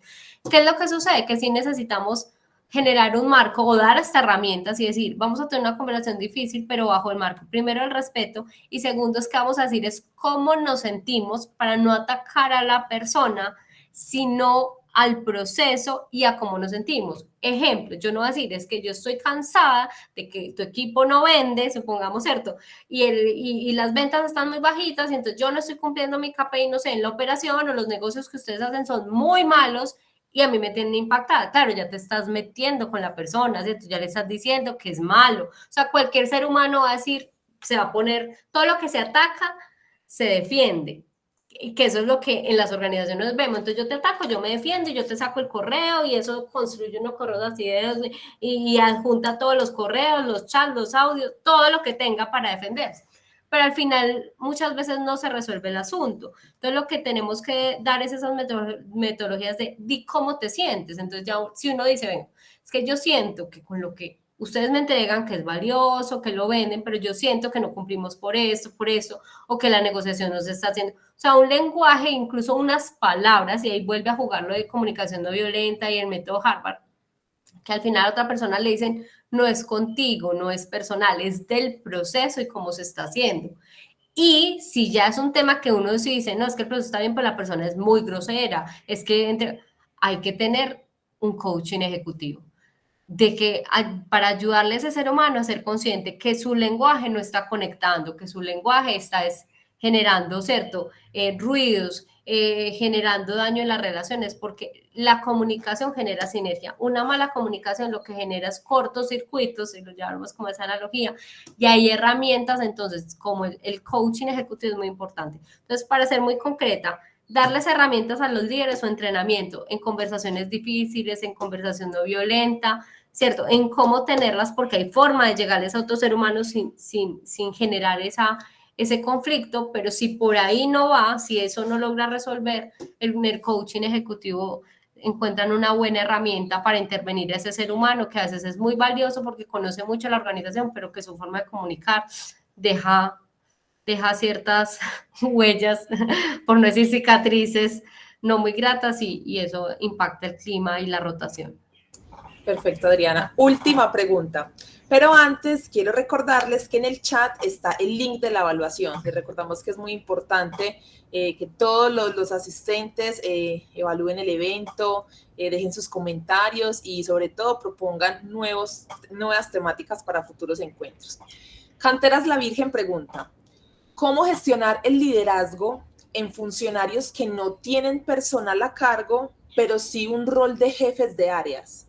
¿Qué es lo que sucede? Que sí necesitamos generar un marco o dar esta herramientas y decir, vamos a tener una conversación difícil, pero bajo el marco, primero, el respeto, y segundo, es que vamos a decir es cómo nos sentimos para no atacar a la persona, sino al proceso y a cómo nos sentimos. Ejemplo, yo no voy a decir, es que yo estoy cansada de que tu equipo no vende, supongamos, ¿cierto? Y las ventas están muy bajitas, y entonces yo no estoy cumpliendo mi KPI, no sé, en la operación o los negocios que ustedes hacen son muy malos, y a mí me tienen impactada. Claro, ya te estás metiendo con la persona, ¿cierto? Ya le estás diciendo que es malo. O sea, cualquier ser humano va a decir, se va a poner, todo lo que se ataca, se defiende. Y que eso es lo que en las organizaciones vemos. Entonces yo te ataco, yo me defiendo y yo te saco el correo y eso construye unos correos así y adjunta todos los correos, los chats, los audios, todo lo que tenga para defenderse. Pero al final muchas veces no se resuelve el asunto. Entonces lo que tenemos que dar es esas metodologías de di cómo te sientes. Entonces ya si uno dice, venga, es que yo siento que con lo que ustedes me entregan que es valioso, que lo venden, pero yo siento que no cumplimos por esto, o que la negociación no se está haciendo. O sea, un lenguaje, incluso unas palabras, y ahí vuelve a jugar lo de comunicación no violenta y el método Harvard, que al final a otra persona le dicen, no es contigo, no es personal, es del proceso y cómo se está haciendo. Y si ya es un tema que uno sí dice, no, es que el proceso está bien, pero la persona es muy grosera, es que hay que tener un coaching ejecutivo de que para ayudarle a ese ser humano a ser consciente que su lenguaje no está conectando, que su lenguaje está generando, ¿cierto? Ruidos, generando daño en las relaciones, porque la comunicación genera sinergia. Una mala comunicación lo que genera es cortocircuitos, si lo llevamos como esa analogía, y hay herramientas, entonces, como el coaching ejecutivo es muy importante. Entonces, para ser muy concreta, darles herramientas a los líderes o entrenamiento en conversaciones difíciles, en conversación no violenta, ¿cierto? En cómo tenerlas, porque hay forma de llegarles a otro ser humano sin generar ese conflicto, pero si por ahí no va, si eso no logra resolver, el coaching ejecutivo encuentran una buena herramienta para intervenir a ese ser humano, que a veces es muy valioso porque conoce mucho la organización, pero que su forma de comunicar deja ciertas huellas, por no decir cicatrices, no muy gratas y eso impacta el clima y la rotación. Perfecto, Adriana. Última pregunta. Pero antes quiero recordarles que en el chat está el link de la evaluación. Les recordamos que es muy importante que todos los asistentes evalúen el evento, dejen sus comentarios y sobre todo propongan nuevas temáticas para futuros encuentros. Canteras La Virgen pregunta, ¿cómo gestionar el liderazgo en funcionarios que no tienen personal a cargo, pero sí un rol de jefes de áreas?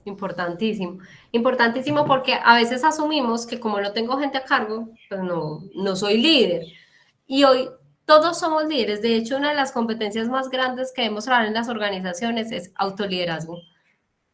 Importantísimo, importantísimo porque a veces asumimos que como no tengo gente a cargo, pues no soy líder. Y hoy todos somos líderes. De hecho, una de las competencias más grandes que debemos trabajar en las organizaciones es autoliderazgo.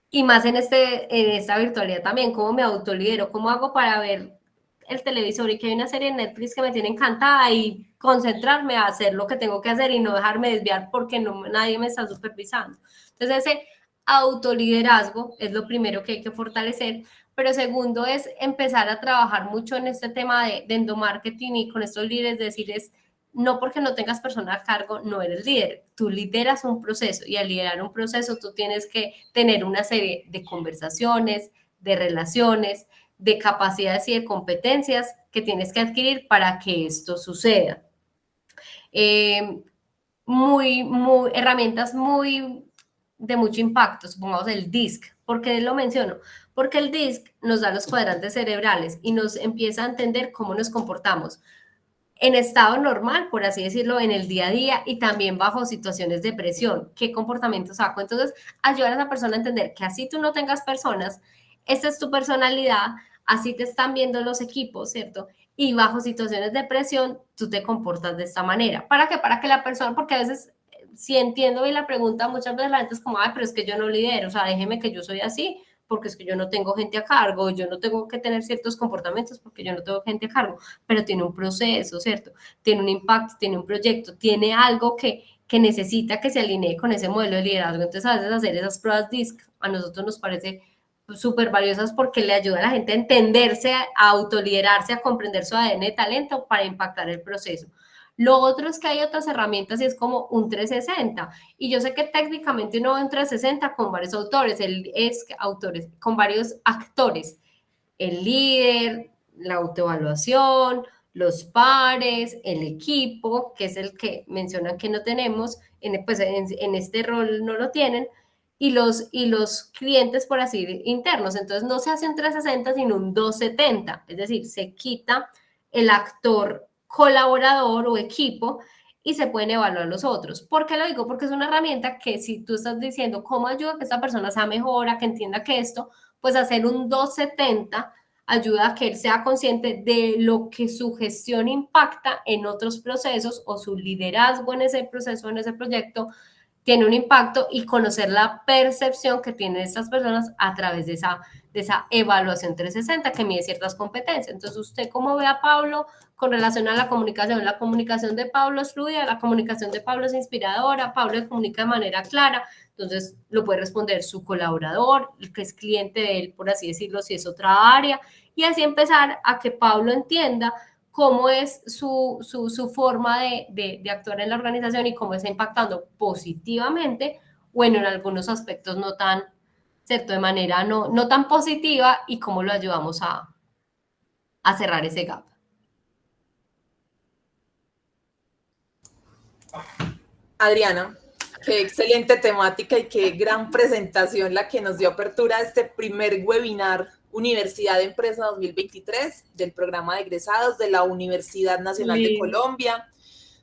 Y más en esta virtualidad también, ¿cómo me autolidero? ¿Cómo hago para ver el televisor y que hay una serie en Netflix que me tiene encantada y concentrarme a hacer lo que tengo que hacer y no dejarme desviar porque nadie me está supervisando? Entonces, ese autoliderazgo es lo primero que hay que fortalecer, pero segundo es empezar a trabajar mucho en este tema de endomarketing y con estos líderes decirles, no porque no tengas persona a cargo, no eres líder. Tú lideras un proceso y al liderar un proceso tú tienes que tener una serie de conversaciones, de relaciones, de capacidades y de competencias que tienes que adquirir para que esto suceda. Herramientas muy de mucho impacto, supongamos el DISC. ¿Por qué lo menciono? Porque el DISC nos da los cuadrantes cerebrales y nos empieza a entender cómo nos comportamos en estado normal, por así decirlo, en el día a día y también bajo situaciones de presión. ¿Qué comportamientos saco? Entonces, ayudar a esa persona a entender que así tú no tengas personas, esta es tu personalidad, así te están viendo los equipos, ¿cierto? Y bajo situaciones de presión, tú te comportas de esta manera. ¿Para qué? Para que la persona, porque a veces, si entiendo bien la pregunta, muchas veces la gente es como, ay, pero es que yo no lidero, o sea, déjeme que yo soy así, porque es que yo no tengo gente a cargo, yo no tengo que tener ciertos comportamientos porque yo no tengo gente a cargo, pero tiene un proceso, ¿cierto? Tiene un impacto, tiene un proyecto, tiene algo que necesita que se alinee con ese modelo de liderazgo. Entonces, a veces hacer esas pruebas DISC a nosotros nos parece súper valiosas porque le ayuda a la gente a entenderse, a autoliderarse, a comprender su ADN de talento para impactar el proceso. Lo otro es que hay otras herramientas y es como un 360. Y yo sé que técnicamente uno ve un 360 con varios autores, con varios actores. El líder, la autoevaluación, los pares, el equipo, que es el que mencionan que no tenemos, en este rol no lo tienen, y los clientes, por así decirlo, internos. Entonces no se hace un 360, sino un 270. Es decir, se quita el actor colaborador o equipo y se pueden evaluar los otros. ¿Por qué lo digo? Porque es una herramienta que si tú estás diciendo cómo ayuda a que esta persona sea mejor, a que entienda que esto, pues hacer un 270 ayuda a que él sea consciente de lo que su gestión impacta en otros procesos o su liderazgo en ese proceso, en ese proyecto, tiene un impacto y conocer la percepción que tienen estas personas a través de esa evaluación 360 que mide ciertas competencias. Entonces, ¿usted cómo ve a Pablo con relación a la comunicación? La comunicación de Pablo es fluida, la comunicación de Pablo es inspiradora, Pablo comunica de manera clara, entonces lo puede responder su colaborador, el que es cliente de él, por así decirlo, si es otra área, y así empezar a que Pablo entienda cómo es su forma de actuar en la organización y cómo está impactando positivamente o en algunos aspectos no tan, ¿cierto? De manera no tan positiva y cómo lo ayudamos a cerrar ese gap. Adriana, qué excelente temática y qué gran presentación la que nos dio apertura a este primer webinar Universidad de Empresa 2023 del programa de egresados de la Universidad Nacional de Colombia.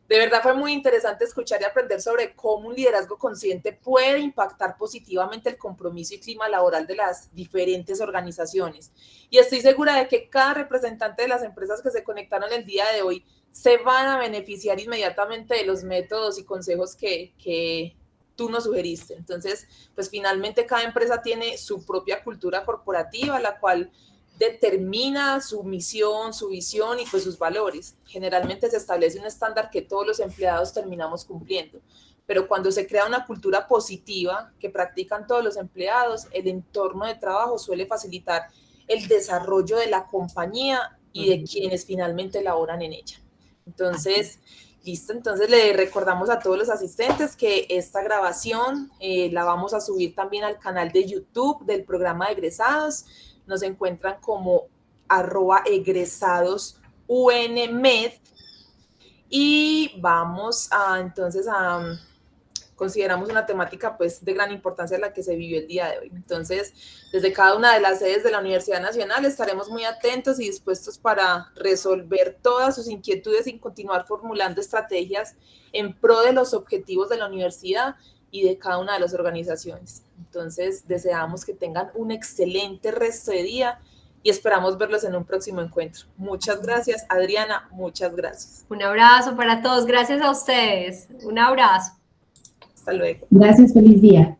De verdad fue muy interesante escuchar y aprender sobre cómo un liderazgo consciente puede impactar positivamente el compromiso y clima laboral de las diferentes organizaciones. Y estoy segura de que cada representante de las empresas que se conectaron el día de hoy se van a beneficiar inmediatamente de los métodos y consejos que tú nos sugeriste. Entonces, pues finalmente cada empresa tiene su propia cultura corporativa, la cual determina su misión, su visión y pues sus valores. Generalmente se establece un estándar que todos los empleados terminamos cumpliendo, pero cuando se crea una cultura positiva que practican todos los empleados, el entorno de trabajo suele facilitar el desarrollo de la compañía y de quienes finalmente laboran en ella. Entonces, listo, entonces le recordamos a todos los asistentes que esta grabación la vamos a subir también al canal de YouTube del programa de egresados. Nos encuentran como @egresadosunmed y vamos a, entonces, consideramos una temática pues de gran importancia la que se vivió el día de hoy. Entonces, desde cada una de las sedes de la Universidad Nacional estaremos muy atentos y dispuestos para resolver todas sus inquietudes y continuar formulando estrategias en pro de los objetivos de la universidad y de cada una de las organizaciones. Entonces, deseamos que tengan un excelente resto de día y esperamos verlos en un próximo encuentro. Muchas gracias, Adriana, muchas gracias. Un abrazo para todos, gracias a ustedes, un abrazo. Hasta luego. Gracias, feliz día.